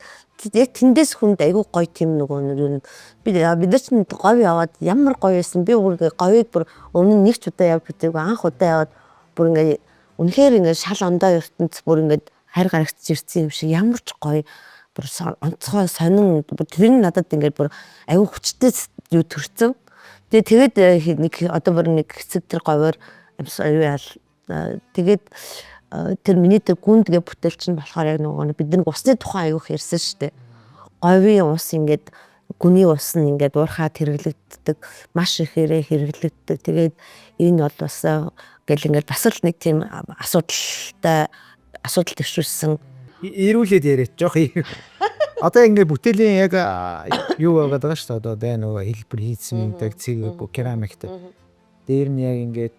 яг тэндээс хүнд айгүй гоё тийм нөгөө нэг бид ч говь яваад ямар гоё байсан би бүр говийг бүр өмнө нэг ч удаа явж үзээгүй анх удаа яваад бүр ингээд үнэхээр ингээд шал ондоо ертөнц бүр ингээд харь гарагч ирсэн юм шиг ямар ч гоё бүр онцгой сонин тэр нь надад ингээд бүр айгүй хүчтэй юу төрсөн. Тэгээд нэг одоо бүр нэг хэсэг тэр говьор тэгээд тэр миний тэр гүндгээ бүтээл чинь болохоор яг нөгөө бид нэг усны тухайн аюух ярьсан шүү дээ. Говийн ус ингээд гүний ус нь ингээд уурхаа хэрэглэгддэг, маш ихээр хэрэглэгддэг. Тэгээд энэ бол бас гэл ингээд бас л нэг тийм асуудал төвшүүлсэн. Ирүүлээд яриад жоох. Одоо ингээд бүтээлийн яг юу байгаад байгаа шүү дээ. Одоо бай нөгөө хэлбэр хийсэн гэдэг цэг керамиктэй. Дээр нь яг ингээд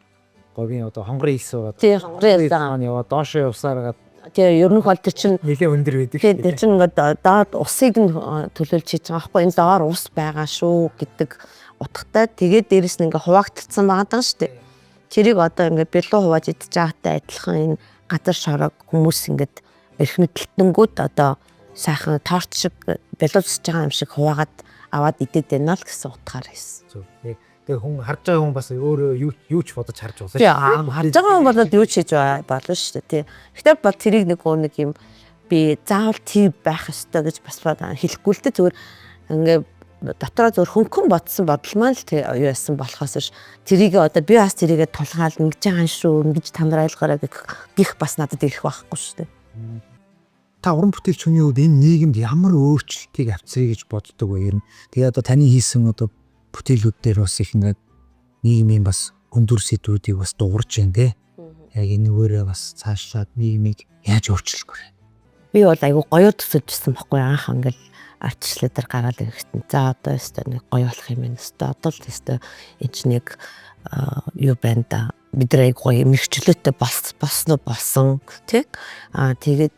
говийн одоо хонгорын ис байгаа. Тий, хонгорын ис байгаа. Яваа доошоо явсараад тий, ер нь бол тэр чинь нэлээ өндөр байдаг. Тий, тэр чинь ингээд доод усыг нь төлөөлж хийж байгаа байхгүй. Энэ доор ус байгаа шүү гэдэг утгатай. Тэгээд дээрэс нь ингээд хуваагдсан байгаа шүү дээ. Тэрийг одоо ингээд бэлүү хувааж идэж байгаатай адилхан энэ газар шорог хүмүүс ингээд эрхмэдлэлтэнгүүд одоо сайхан торт шиг бэлүүцж байгаа юм шиг хуваагаад аваад идээд байна л гэсэн утгаар хэлсэн. Тэгээ хүн харж байгаа хүн бас өөрөө юу ч бодож харж байгаа шүү дээ. Харж байгаа хүн бодоод юу ч хийж болно шүү дээ. Гэхдээ бол тэрийг нэг юм би заавал тийм байх ёстой гэж бас хэлэхгүй л дээ. Зүгээр ингээ дотроо зөв хөнгөн бодсон бодол маань л юу яасан болохоос ш тэрийг одоо би бас тэрийгэ тулгаал ингэж байгаа шүү ингэж та нар ойлгоорой гэх бас надад ирэх байхгүй шүү дээ. Та уран бүтээлч хүний хувьд энэ нийгэмд ямар өөрчлөлтийг авчрыг гэж боддог вэ ер нь? Тэгээ одоо таны хийсэн одоо бүтээлүүд дээр бас их ингээд нийгмийн бас өндөр сэдвүүдийг бас дуурж байна те. Яг энэвээрээ бас цаашаа нийгмийг яаж өөрчлөх вэ? Би бол айгу гоё төсөлжсэн байхгүй анх ингээл арчлаа дээр гараад ирэхтэн. За одоо өстой нэг гоё болох юм байна. Өстой одоо л өстой энэ нэг юу байна да. Бид нар айгу гоё мэрхчлөөтэй болсон тий. Тэгээд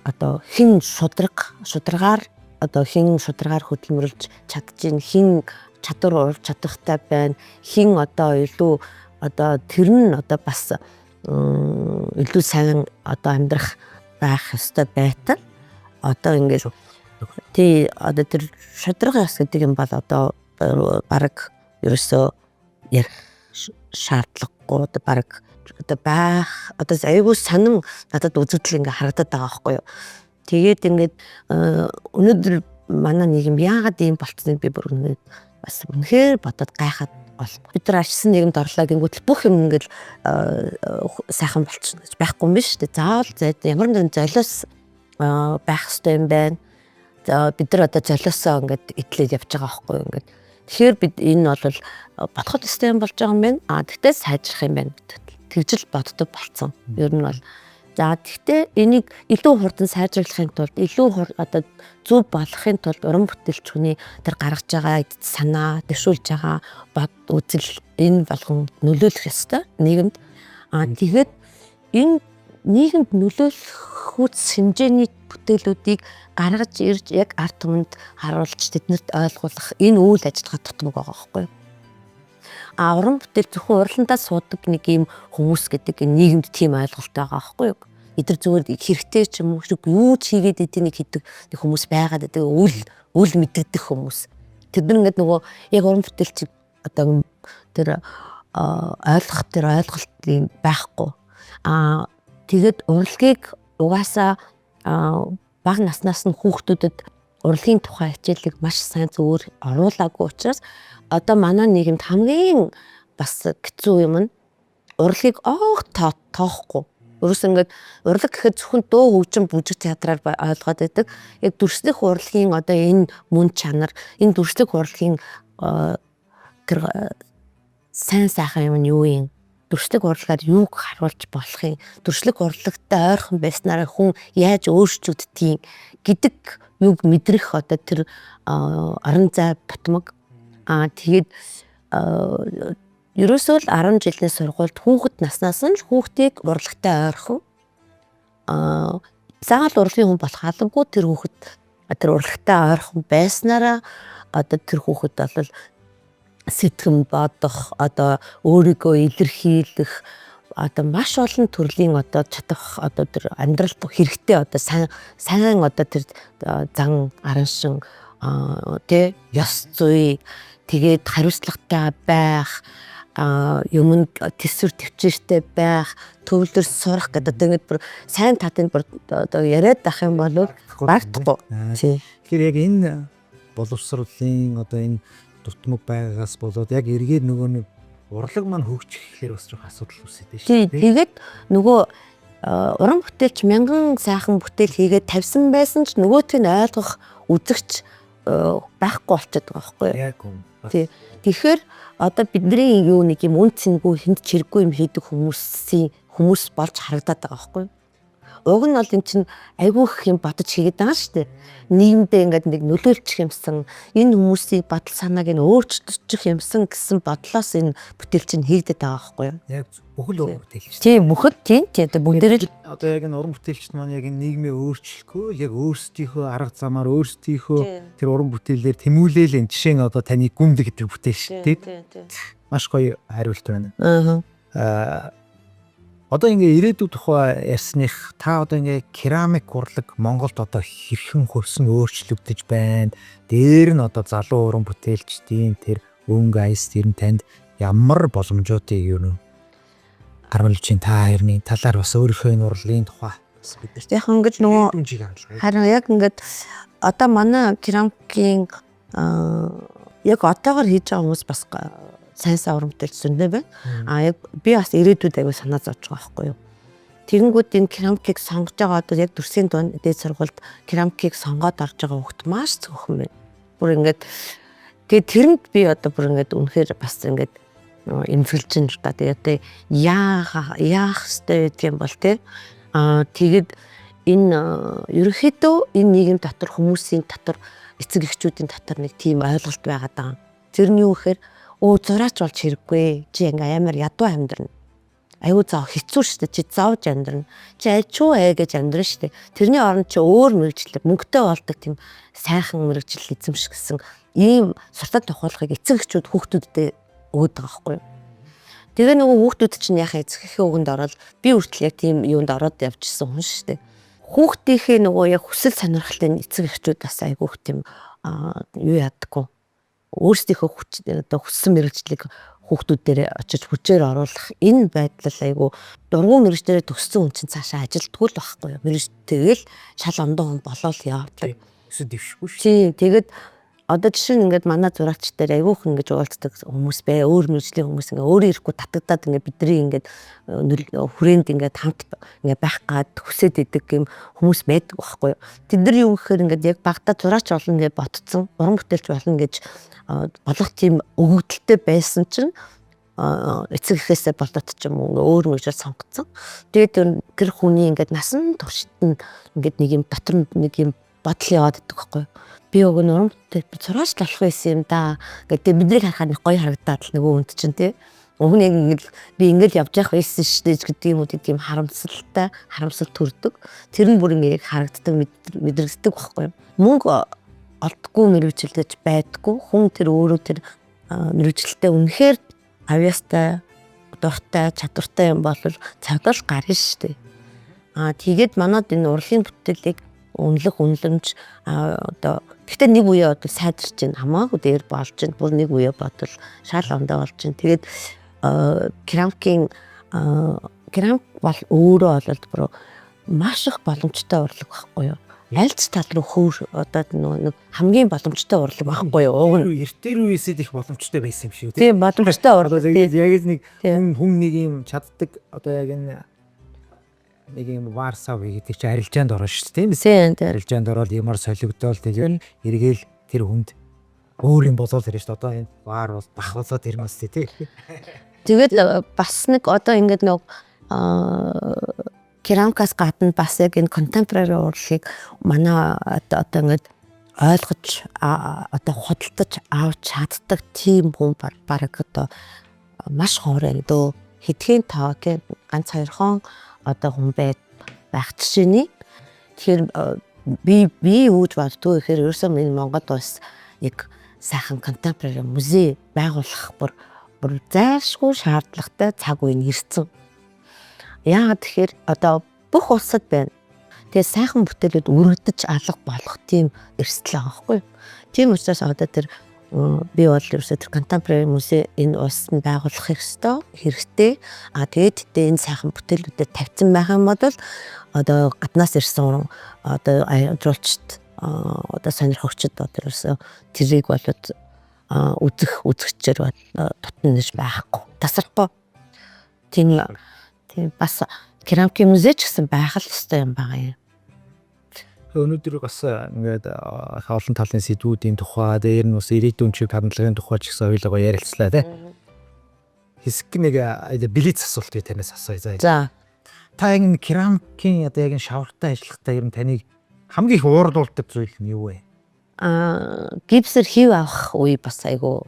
одоо хин шударгаар одоо хин шударгаар хөдөлмөрлж чадчих, хин чадвар урж чадахтай байна, хин одоо илүү одоо тэр нь одоо бас илүү сайн одоо амьдрах байх ёстой байтал одоо ингээд тий одоо тэр шударга яс гэдэг юм бол одоо бараг ерөөсөө ярих шаардлагагүй одоо бараг одоо байх одоо айгүй сонин надад үзэгдэл ингээ харагдаад байгаа байхгүй юу. Тэгээд ингээд өнөөдөр манай нийгэм яагаад ийм болцсныг би бүр бас үнэхээр бодоод гайхаад бол бид нар арчсан нийгэмд орлоо гингүүт бүх юм ингээд сайхан болчихно гэж байхгүй юм биш үү. Заавал ямар нэгэн золиос байх хэрэгтэй юм байна. За бид нар одоо золиосоо ингээд идлээд явж байгаа байхгүй юу ингээд. Тэгэхээр бид энэ бол бодоход систем болж байгаа юм байна. Тэгтээ сайжрах юм байна. Тэгжил боддог болсон. Ер нь бол за тэгтээ энийг илүү хурдан сайжруулахын тулд илүү одоо зөв болгохын тулд уран бүтээлч хүний тэр гаргаж байгаа санаа, дэвшүүлж байгаа бод үзэл энэ болгон нөлөөлөх ёстой нийгэмд. Тэгээд энэ нийгэмд нөлөөлөх хүч хэмжээний бүтээлүүдийг гаргаж ирж яг ард түмэнд харуулж тэднэрт ойлгуулах энэ үйл ажиллагаа тутмаг байгаа байхгүй юу. Уран бүтээл зөвхөн уралдаа суудаг нэг юм хүмүүс гэдэг нийгэмд тийм ойлголт байгаа байхгүй юу? Эдгээр зүгээр хэрэгтэй ч юм уу юу ч хийгээд эднийг хийдэг нэг хүмүүс байгаад байдаг үл мэддэг хүмүүс. Тэд нар ингээд нөгөө яг уран бүтээлч одоо тэр ойлгох тэр ойлголт байхгүй. Тэгээд урлагийг угаасаа бага наснаас нь хүүхдүүдэд урлагийн тухай хичээлийг маш сайн зөвөр оруулаагүй учраас одоо манай нийгэмд хамгийн бас хэцүү юм нь урлагийг тоохгүй. Өөрөөс ингээд урлаг гэхэд зөвхөн дуу хөгжим бүжиг театраар ойлгоод байдаг. Яг дүрслэх урлагийн одоо энэ мөн чанар, энэ дүрслэх урлагийн тэр сайн сайхан юм нь юу юм? Дүрслэх урлагаар юуг харуулж болох юм? Дүрслэх урлагтай ойрхон байснараа хүн яаж өөрчлөгддгийг гэдэг юуг мэдрэх одоо тэр орон зай бутмаг. Тэгээд ерөөсөө л 10 жилийн сургуульд хүүхэд наснаас нь хүүхдийг урлагтай ойрхон заавал урлагийн хүн болох албагүй тэр хүүхэд тэр урлагтай ойрхон байснараа одоо тэр хүүхэд бол сэтгэн бодох одоо өөрийгөө илэрхийлэх одоо маш олон төрлийн одоо чадах одоо тэр амьдралд хэрэгтэй одоо сайн одоо тэр зан араншин тэ ёс зүй тэгээд хариуцлагатай байх юмд төсвөр төвчээртэй байх төвлөр сурах гэдэг тэгээд бүр сайн татын бүр одоо яриад ах юм бол багтахгүй. Тэгэхээр яг энэ боловсролын одоо энэ дутмаг байгаагаас болоод яг эргээд нөгөө нэг урлаг маань хөгжих гэхээр бас жоох асуудал үүсээд байна шүү дээ. Тэгээд нөгөө уран бүтээлч мянган сайхан бүтээл хийгээд тавьсан байсан ч нөгөөтг нь ойлгох үзэгч байхгүй болчиход байгаа байхгүй юу? Яг юм. Тэгэхээр одоо бидний юу нэг юм үн цэнгүй хүнд чирэггүй юм хийдэг хүмүүс болж харагдаад байгаа байхгүй юу? Уг нь бол эн чинь айгүй их юм бодож хийгээд байгаа шүү дээ. Нийгэмдээ ингээд нэг нөлөөлчих юмсан энэ хүмүүсийн бодол санааг нь өөрчлөж юмсан гэсэн бодлоос энэ бүтээл чинь хийгдэт байгаа байхгүй юу? Яг бүхэл уран бүтээлч. Тийм бүхэд тийм одоо бүгдээрээ одоо яг энэ уран бүтээлчд маань яг энэ нийгмээ өөрчлөхгүй яг өөрсдийнхөө арга замаар өөрсдийнхөө тэр уран бүтээлээр тэмүүлээл энэ жишээ нь одоо таны гүнд гэдэг бүтээл шүү дээ. Маш гоё хариулт байна. Одоо ингээ ирээдүйд тухай ярьсных та одоо ингээ керамик урлаг Монголд одоо хэрхэн хөрсөн өөрчлөгдөж байна. Дээр нь одоо залуу уран бүтээлчдийн тэр өнгө аяс тэр нь танд ямар боломжуудыг юу харуулж чинь та хоёрны талаар бас өөрийнхөө энэ урлагийн тухай бидэрт яг ингэж нөгөө харин яг ингээд одоо манай керамикийн яг отоогоор хийж байгаа хүмүүс бас сайн уран бүтээлч зөндөө байна. Яг би бас ирээдүйд аягүй санаа зовж байгаа байхгүй юу. Тэгэнгүүт энэ керамикийг сонгож байгаа одоо яг дүрсийн дээд сургуульд керамикийг сонгоод орж байгаа хүүхд маш цөөхөн байна. Бүр ингээд тэгээд тэрэнд би одоо бүр ингээд үнэхээр бас ингээд эмзэглэж байна л да. Тэгээд яах ёстой гэдэг юм бол тэгээд энэ ерөнхийдөө энэ нийгэм дотор хүмүүсийн дотор эцэг эхчүүдийн дотор нэг тийм ойлголт байгаад байгаа. Тэр нь юу гэхээр зураач болж хэрэггүй. Чи ингээ амар ядуу амьдрна. Аюу заа хэцүү шүү дээ. Чи заавж амьдрна. Чи ачуу гэж амьдрна шүү дээ. Тэрний оронд чи өөр мэрэгчлэр мөнгөтэй болдог тийм сайхан мэрэгжил эзэмших гэсэн ийм суртал тухайлахыг эцэг эхчүүд хүүхдүүдэд өгöd байгаа байхгүй юу. Тэгээ нөгөө хүүхдүүд чинь яхаа эцэг эхийн үгэнд ороод би хүртэл яг тийм юунд ороод явжсэн хүн шүү дээ. Хүүхдийнхээ нөгөө яг хүсэл сонирхлын эцэг эхчүүд бас айгүйх тийм юу яадаггүй. Өөрсдийнхөө хүч одоо хүссэн мэрэгжлийг хүүхдүүдээр очиж хүчээр оруулах энэ байдал айгүй дургуун мэрэгчлэрээ төгссөн хүн чинь цаашаа ажилтгүй л байхгүй юу. Мэрэгч тэгэл шал ондоо хүн болоод явдаг. Өсөд дэвшгүй шүү. Тийм тэгээд одоо жишээ нь ингээд манай зурагч дээр айгүйх ингэж уулздаг хүмүүс бай. Өөр мэрэгжлийн хүмүүс ингээд өөрөө ирэхгүй татагдаад ингээд бидний ингээд хүрээнд ингээд хамт ингээд байх гад хүсээд идэг юм хүмүүс байдаг байхгүй юу. Тэд нар юу гэхээр ингээд яг багтаа зурагч болно гэж ботцсон. Уран бүтээлч болно гэж болох тийм өгөгдөлтэй байсан чинь эцэг эхээсээ болоод ч юм уу өөр мөрөөр сонгоцсон. Тэгээд тэр хүний ингээд насан туршид нь ингээд нэг юм дотор нэг юм бодол яваад идэх байхгүй. Би өгөн уран бүтээлч зураач болох байсан юм да. Гэдэг биднийг харахад гоё харагдаад л нөгөө үнд чинь тий. Уг нь яг ингээд би ингээд явж явах байсан шүү дээ гэдэг юм уу тийм харамсал төрдөг. Тэр нь бүр ингээд харагддаг мэдрэгддэг байхгүй. Мөнгө олдгүй мэрэгжилдэж байдгүй хүн тэр өөрөө тэр мэрэгжилтэй үнэхээр авьяастай, дуртай, чадвартай юм бол цавдал гарна шүү дээ. Тэгээд манад энэ урлагийн бүтээлийг үнэлэмж одоо гэхдээ нэг үе бодвол сайдарч байна. Хамаагүй дээр болж байна. Бүр нэг үе бодвол шал ондоо болж байна. Тэгээд керамик бол өөрөө бол маш их боломжтой урлаг байхгүй юу? Аль ч тал руу одоо нэг хамгийн боломжтой урлаг байхгүй юу? Эртээр үеэсэд их боломжтой байсан юм шүү. Тийм боломжтой урлаг. Яг нэг хүн нэг юм чаддаг одоо яг нэг юм варсав гэдэг чи арилжаанд орно шүү дээ. Тийм ээ. Арилжаанд ороод ямар солигдоол тэгэл эргээл тэр хүнд өөр юм болоод ирж шүү дээ. Одоо энэ вар бол бахвалаад ирмэс тий. Тэгээд бас нэг одоо ингээд нэг керамикаас гадна бас яг энэ contemporary урлагийг манай одоо ингээд ойлгож одоо худалдаж авч чаддаг тийм хүн бараг одоо маш ховор энэ дөө хэдхэн тоо гэх ганц хоёрхон одоо хүн байх жишээний тэгэхээр би үүж боддгоо гэхээр ерөөсөө энэ Монгол бас яг сайхан contemporary музей байгуулах бүр зайлшгүй шаардлагатай цаг үе нэрсэн. Яагаад тэгэхээр одоо бүх улсад байна. Тэгээ сайхан бүтээлүүд өргөдөж алга болох тийм эрсдэл байгаа байхгүй юу? Тийм учраас одоо тэр би бол ерөөсөө тэр contemporary музей энэ улсад байгуулах хэрэгтэй. Тэгээд энэ сайхан бүтээлүүдэд тавьсан байх юм бол одоо гаднаас ирсэн одоо жуулчд одоо сонирхогчд одоо ерөөсөө тэрийг болоод үзэгчээр тутнаж байхгүй. Тасрахгүй. Тийм бас керамикийн музей ч гэсэн байх л ёстой юм байгаа юм. Өнөөдөр бас ингээд олон талын сэдвүүдийн тухай дээр нь бас ирээдүйн чиг хандлагын тухай ч гэсэн ойлгоо ярилцлаа тий. Хэсэг нэг билет асуулт би танаас асууя. За. Та энэ керамикийн одоо яг энэ шавартай ажиллахтаа ер нь таныг хамгийн их уурдуулдаг зүйл нь юу вэ? Гипсээр хийв авах үе бас айгу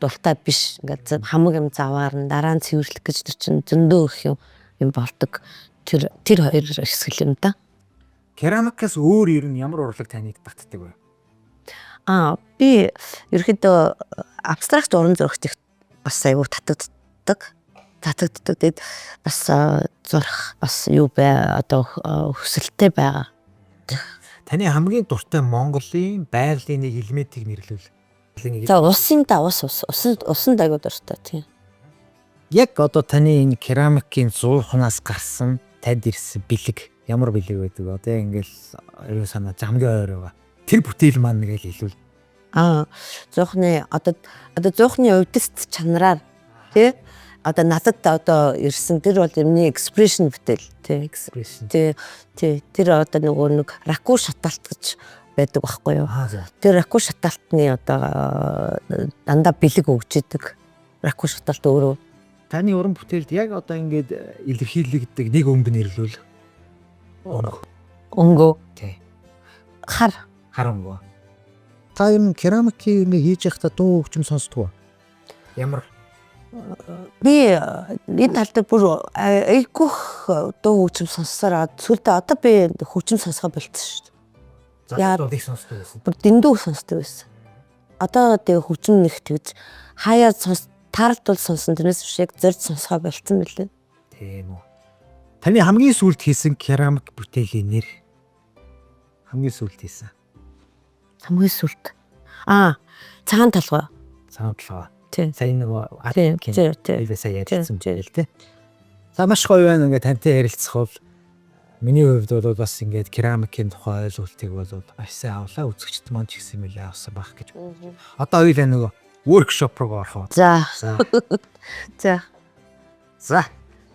дуртай биш. Ингээд хамаг юм заваарна дараа нь цэвэрлэх гэж тэр чинь зөндөө их юм болдог. Тэр хоёр хэсэг юм да. Керамикаас өөр ер нь ямар урлаг таныг татдаг вэ? Би ерөөхдөө абстракт уран зурагт бас айгу татагддаг. Тэгээд бас зурх бас юу бай одоо хүсэлтэй байгаа. Таны хамгийн дуртай Монголын байгалийн нэг элементийг нэрлэвэл. За усын дайгуу дуртай тийм. Яг одоо таны энэ керамикийн зуухнаас гарсан танд ирсэн бэлэг ямар бэлэг байдаг? Одоо ингээл ерөө санаа замгийн ойроо. Тэр бүтээл маань нэг л хэлвэл. Зуухны одоо зуухны увдист чанараар тий одоо надад одоо ирсэн тэр бол юмны экспрешн бүтээл тий тэр одоо нэг раку шаталт гэж байдаг байхгүй юу. Тэр раку шаталтны одоо дандаа бэлэг өгч идэг. Раку шаталт өөрөө таны уран бүтээлд яг одоо ингээд илэрхийлэгддэг нэг өнгө нэрлүүл. Өнгөө тий. Хар өнгөө. Та юм керамикийг хийж явахдаа дуу хөгжим сонсдог уу? Ямар? Би энэ тал дээр бүр айгүйх дуу хөгжим сонссороо сүлдээ одоо би хөгжим сонсгоо болчихсон шүү дээ. Яг дуудыг сонсдог байсан. Бүр дэндүү сонсдог байсан. Одоо тэгээ хөгжим нэг тэгж хаяа таарлтуул сонсон тэрнээс биш яг зорж сонсгоо болцсон мөлий. Тийм үү. Таны хамгийн сүүлд хийсэн керамик бүтээлийн нэр хамгийн сүүлд хийсэн. Хамгийн сүүлд. Цагаан толгой. Цагаан толгой. Тийм. Сайн нөгөө тийм. ярьсан л дээ. За маш гоё байна ингээд тантай ярилцах бол миний хувьд бол бас ингээд керамикийн тухай ойлголтыг бол маш сайн авлаа. Үзэгчд маань ч гэсэн мэлээ авсан байх гэж. Одоо ойлаа нөгөө workshop руу орох. За.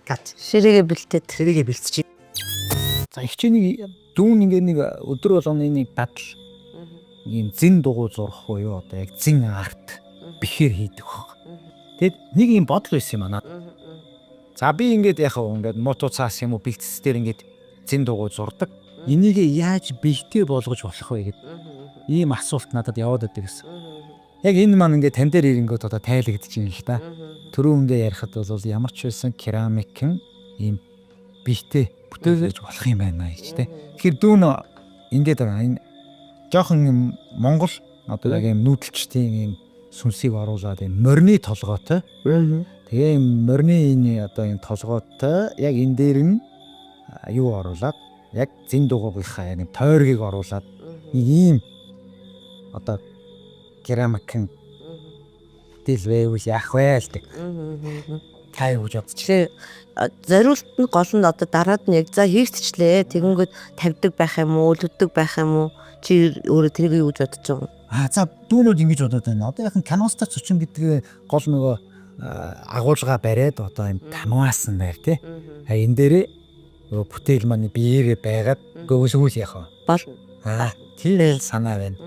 Кат. Ширээгээ бэлтчих. За хичээний дүүн ингээд нэг өдөр болгоны нэг дадал ийм зин дугуй зурх буюу одоо яг зин арт бэхээр хийдэг баг. Тэгэд нэг юм бодол байсан юм аа. За би ингээд яг ингээд моту цаас юм уу бэлтгэс дээр ингээд зин дугуй зурдаг. Энийг яаж бэлтээ болгож болох вэ гэд ийм асуулт надад яваад байдаг гэсэн. Яг энэ маань ингээд тань дээр ирэнгүүт одоо тайлагдаж байна л та. Түрүүндээ ярихад бол ямар ч байсан керамикэн ийм бэлтээ бүтээлж болох юм байна гэж тэ. Тэгэхээр дүүн ингээд байгаа энэ жоохон Монгол одоо яг ийм нүүдэлчдийн ийм сүнсийг оруулаад энэ морины толгойтой. Тэгээ морины энэ одоо энэ толгойтой яг энэ дээр нь юу оруулаад яг зин дугуйгийнхаа яг тойргийг оруулаад ийм одоо керамикын дэлвэвэл яах вэ л гэх. Тай гэж бодчих. Тэгэхээр зориулт нь гол нь одоо дараад нь яг за хийгдчихлээ. Тэгэнгүүт тавьдаг байх юм уу, өлөддөг байх юм уу? Чи өөрөө тэрийг юу гэж бодож байгаа юм? За дүүнүүд ингэж бодоод байна. Одоо яхан каноста цочин гэдэг гол нөгөө агуулга бариад одоо юм тамгаасан байр тий. Энэ дээрээ нөгөө бүтээл маань биеэрээ байгаад гөөсгүүл яах вэ? Бол тийм санаа байна.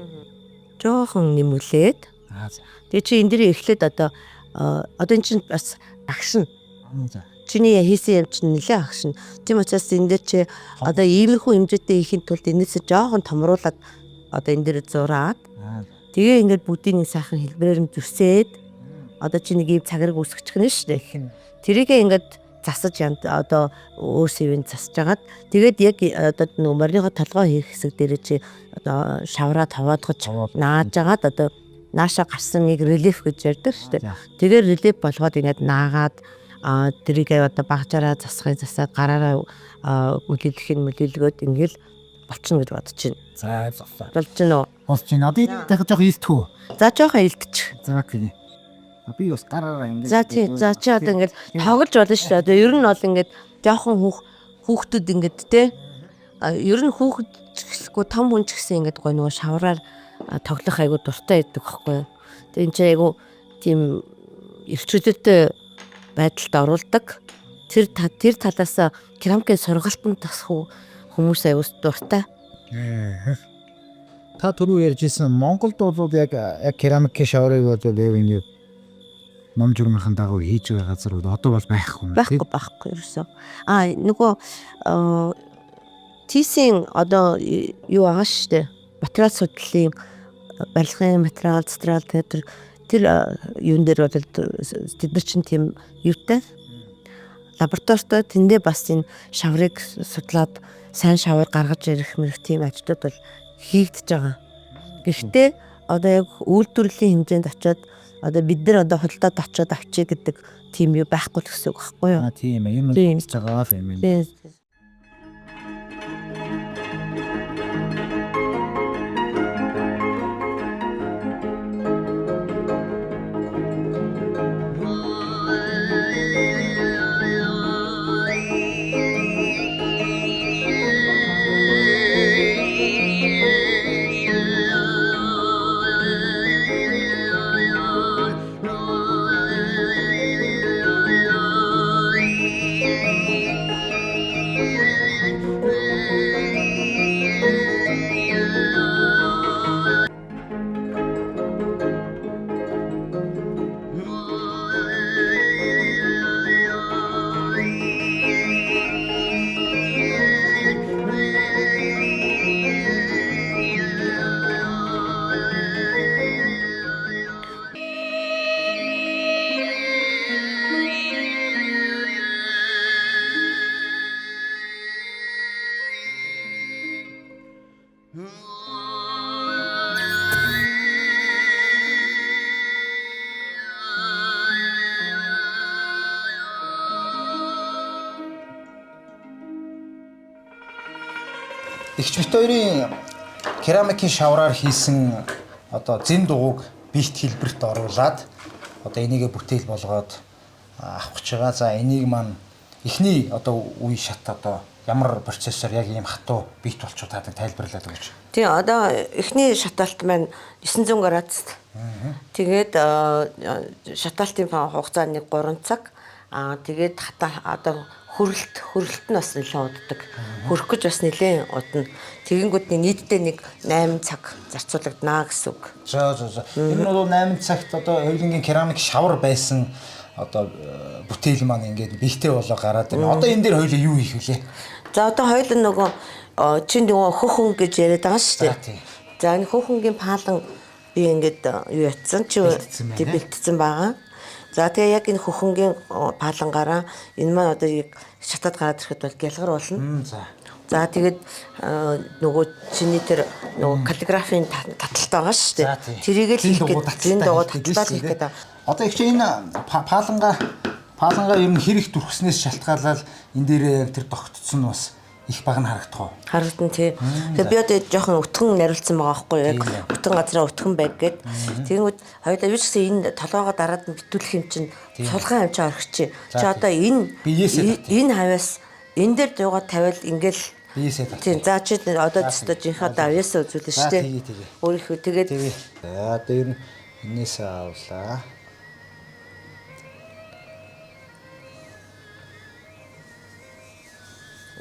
жоохон нэмүүлээд За. тэгээ чи энэ дээр эхлээд одоо энэ чинь бас агшин. За. Чиний хийсэн юм чинь нэлээ агшин. Тийм учраас энэ дээр чи одоо иймэрхүү хэмжээтэй хийхин тулд энэсээ жоохон томруулаад одоо энэ дээр зураад тэгээ ингээд бүгдийн нэг сайхан хэлбэрээр нь зүсээд одоо чи нэг ийм цаграг үсгэж гэнэ шүү дээ. Тэрийгээ ингээд засаж одоо өөсөвийн засаж агаад тэгээд яг одоо нөмөрийнхөө толгой хийх хэсэг дээр чи одоо шавраа таваадгаж нааж агаад одоо нааша гарсан нэг релиф гэж ярьдаг шүү дээ. Тэгээд релиф болгоод ингээд наагаад тэрийгээ одоо багжаараа засаад гараараа үлээлгөөд ингээл болчихно гэж бодож байна. За. Болж байна уу? Болж байна. Одоо энэ дахиж жоох илтгүү. За жоохон илтчих. За гэх. Би бас гараараа ингэж. За тий. За чи одоо ингээд тоглож болно шүү дээ. Одоо ер нь бол ингээд жоохон хүүхдүүд ингээд те. Ер нь хүүхэд ч гэсэхгүй том хүн ч гэсэн ингээд гой нөгөө шавраар тоглох айгу дуртай байдаг байхгүй юу. Тэгээ энэ чи айгу тийм эрчүүдтэй байдалд оруулдаг. Тэр талаас керамикийн сургалтанд тасах хүмүүс айгу дуртай. Та түрүү ярьжсэн Монголд бол яг керамикийн шаврыг бол энэ ном журмынхан дагуу хийж байгаа газар одоо бол байхгүй. Байхгүй ерөөсөө. Нөгөө тийсийн одоо юу байгаа шүү дээ. Материал судлалын барилгын материал тэр юун дээр бол тэд нар чинь тийм юутай лабораторитой тэндээ бас энэ шаврыг судлаад сайн шавар гаргаж ирэх мэрх тийм ажлууд бол хийгдэж байгаа. Гэхдээ одоо яг үйлдвэрлэлийн хэмжээнд очиод одоо бид нар одоо худалдаад очиод авчиг гэдэг тийм юу байхгүй л гэсэн үг байхгүй юу? Тийм ээ. Юм хийж байгаа юм байна. Игч бит хоёрын керамикийн шавраар хийсэн одоо зин дугуйг бэлт хэлбэрт оруулаад одоо энийгээ бүтээл болгоод авах гэж байгаа. За энийг маань эхний одоо үе шат одоо ямар процессор яг ийм хатуу бит болчиход таадаг тайлбарлаад өгч. Тий одоо эхний шатаалт маань 900 градус. Тэгээд шатаалтын хугацаа нэг 3 цаг. Тэгээд одоо хөрөлт нь бас нэлээд уддаг. Хөрөх гэж бас нэлээд удна. Тэгэнгүүт нийтдээ нэг 8 цаг зарцуулагдана гэсэн үг. За. Энэ бол 8 цагт одоо хоёулангийн керамик шавар байсан одоо бүтээл маань ингээд бихтэй болоо гараад байна. Одоо энэ дээр хоёулаа юу хийх вүлээ? За одоо хоёул нөгөө чинь нөгөө хөхөн гэж яриад байгаа шүү дээ. За энэ хөхөнгийн паалан би ингээд юу ятсан чи бэлтцсэн байгаа. За тэгээ яг энэ хөхөнгийн паалангаараа энэ маань одоо яг шатаад гараад ирэхэд бол гялгар болно. За. За тэгээд нөгөө чиний тэр нөгөө каллиграфийн таталт байгаа шүү дээ. Тэрийг л хийх гэдэг зэн дугуй таталт хийх гэдэг. Одоо их чи энэ паланга ер нь хэрэг дүрхснээс шалтгаалаад энэ дээр яг тэр тогтцсон нь бас их баг нь харагдах уу? Харагдан тий. Тэгээд би одоо жоохон өтгөн нариулсан байгаа байхгүй яг өтгөн газраа өтгөн байг гэд. Тэгэнгүүт хоёулаа юу ч гэсэн энэ толгоогоо дараад нь битүүлэх юм чинь сулгаан юм чи орхич. Чи одоо энэ хавьяас энэ дээр дуугаа тавиал ингээл биесээ тат. Тийм за чи одоо ч жинхэнэ одоо авьяасаа үзүүлнэ шүү дээ. Өөрийнхөө тэгээд за одоо ер нь энээс авлаа.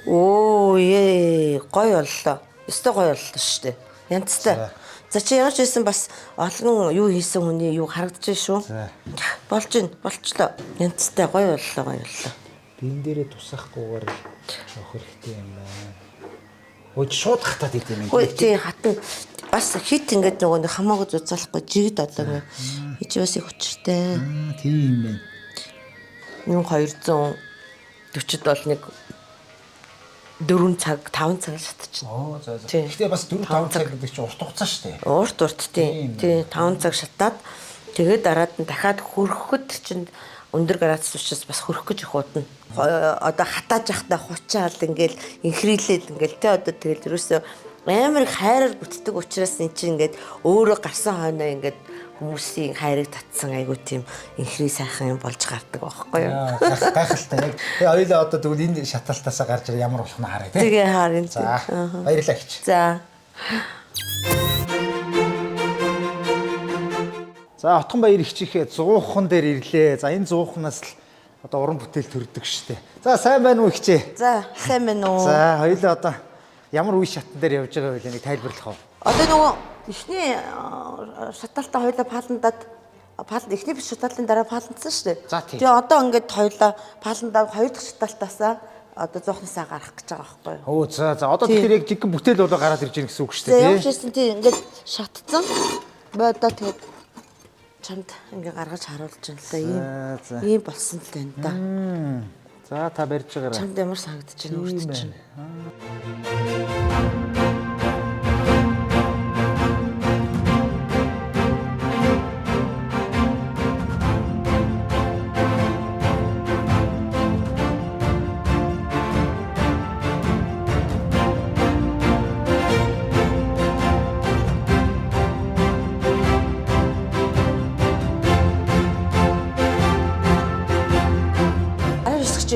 Оо гоё боллоо. Өстой гоё боллоо шүү дээ. Янцтай. За чи яаж ийсэн бас олон юу хийсэн хүний юу харагдаж шүү. Болчлоо. Янцтай гоё боллоо. Би энэ дээрээ тусахгүйгээр авах хэрэгтэй юм байна. Өөч шууд хатаад идэв юм. Өө тий хатан бас хит ингээд нөгөө хамаагүй зузаалахгүй жигд одоо ингээд хич бас их учиртай. Тийм юм байна. 1240-д бол нэг 4 цаг 5 цаг шатчихна. Оо за. Гэхдээ бас 4-5 цаг гэдэг чинь урт хугацаа шүү дээ. Урт тий 5 цаг шатаад тэгээд дараад нь дахиад хөрөхөд чинь өндөр градус учраас бас хөрөх гэж их удна. Одоо хатааж явахдаа хучаал ингээл инхрийлээд ингээл тэ одоо тэгэл ерөөсөө амар их хайраар бүтдэг учраас эн чинь ингээд өөрөө гарсан хойноо ингээд хүмүүсийн хайрыг татсан айгуу тийм инхри сайхан юм болж гардаг байхгүй юу? Гайхалтай яг. Тэгээ хоёулаа одоо тэгвэл энэ шаталтаасаа гарч ирээ ямар болох нь харъя тий. Тэгээ харъя. За баярлалаа гэж. За. За Отгон баяр их чихээ 100хан дээр ирлээ. За энэ 100ханаас л одоо уран бүтээл төрдөг штэ. За сайн байна уу ихчээ? За сайн байна уу? За хоёулаа одоо ямар үе шатан дээр явж байгаа вэ? Нэг тайлбарлах уу? Одоо нөгөө эхний шаталтаа хоёулаа паландад эхний шаталтын дараа паландсан шүү дээ. Тэгээ одоо ингээд хоёулаа паландаа хоёр дахь шаталтаасаа одоо 100-насаа гарах гэж байгаа байхгүй юу? Оо за одоо тэгэхээр яг жигэн бүтээл болоо гараад ирж байгаа гэсэн үг шүү дээ. Тэгээ явчихсан тийм ингээд шатцсан. Би одоо тэгээд чамд ингээд гаргаж харуулж байна л да. Ийм болсон л байна да. За та барьж байгаарай. Чамд ямар санагдаж байна өөртөө чинь?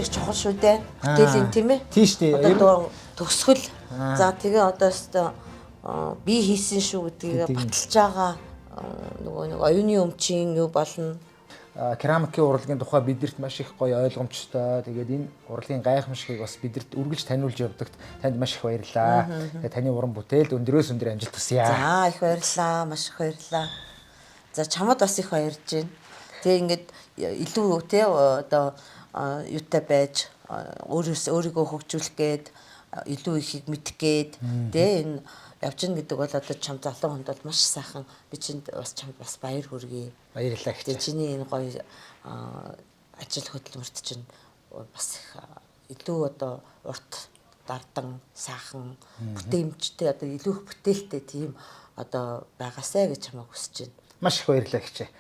Чухал шүү дээ. Бүтээлийн тийм ээ. Тийм шүү дээ. Одоо төгсгөл. За тэгээ одоо өстө би хийсэн шүү гэдгийг баталж байгаа нөгөө нэг оюуны өмчийн юу болно. Керамикийн урлагийн тухай бидэрт маш их гоё ойлгомжтой. Тэгээд энэ урлагийн гайхамшигыг бас бидэрт үргэлж таниулж явдагт танд маш их баярлалаа. Тэгээд таны уран бүтээлд өндрөөс өндөр амжилт хүсье. За их баярлалаа. Маш их баярлалаа. За чамд бас их баярж байна. Тэгээ ингээд илүү те одоо юутай байж өөрийгөө хөгжүүлэх гээд илүү ихийг мэдэх гээд тэ энэ явж гин гэдэг бол одоо чам залуу хүнд бол маш сайхан би чинд бас чамд бас баяр хүргэе. Баярлалаа гэж. Чиний энэ гоё ажил хөдөлмөрт чинь бас илүү одоо урт дардан сайхан бүтээмжтэй одоо илүү их бүтээлтэй тийм одоо байгаасай гэж чамайг хүсэж байна. Маш их баярлалаа гэж.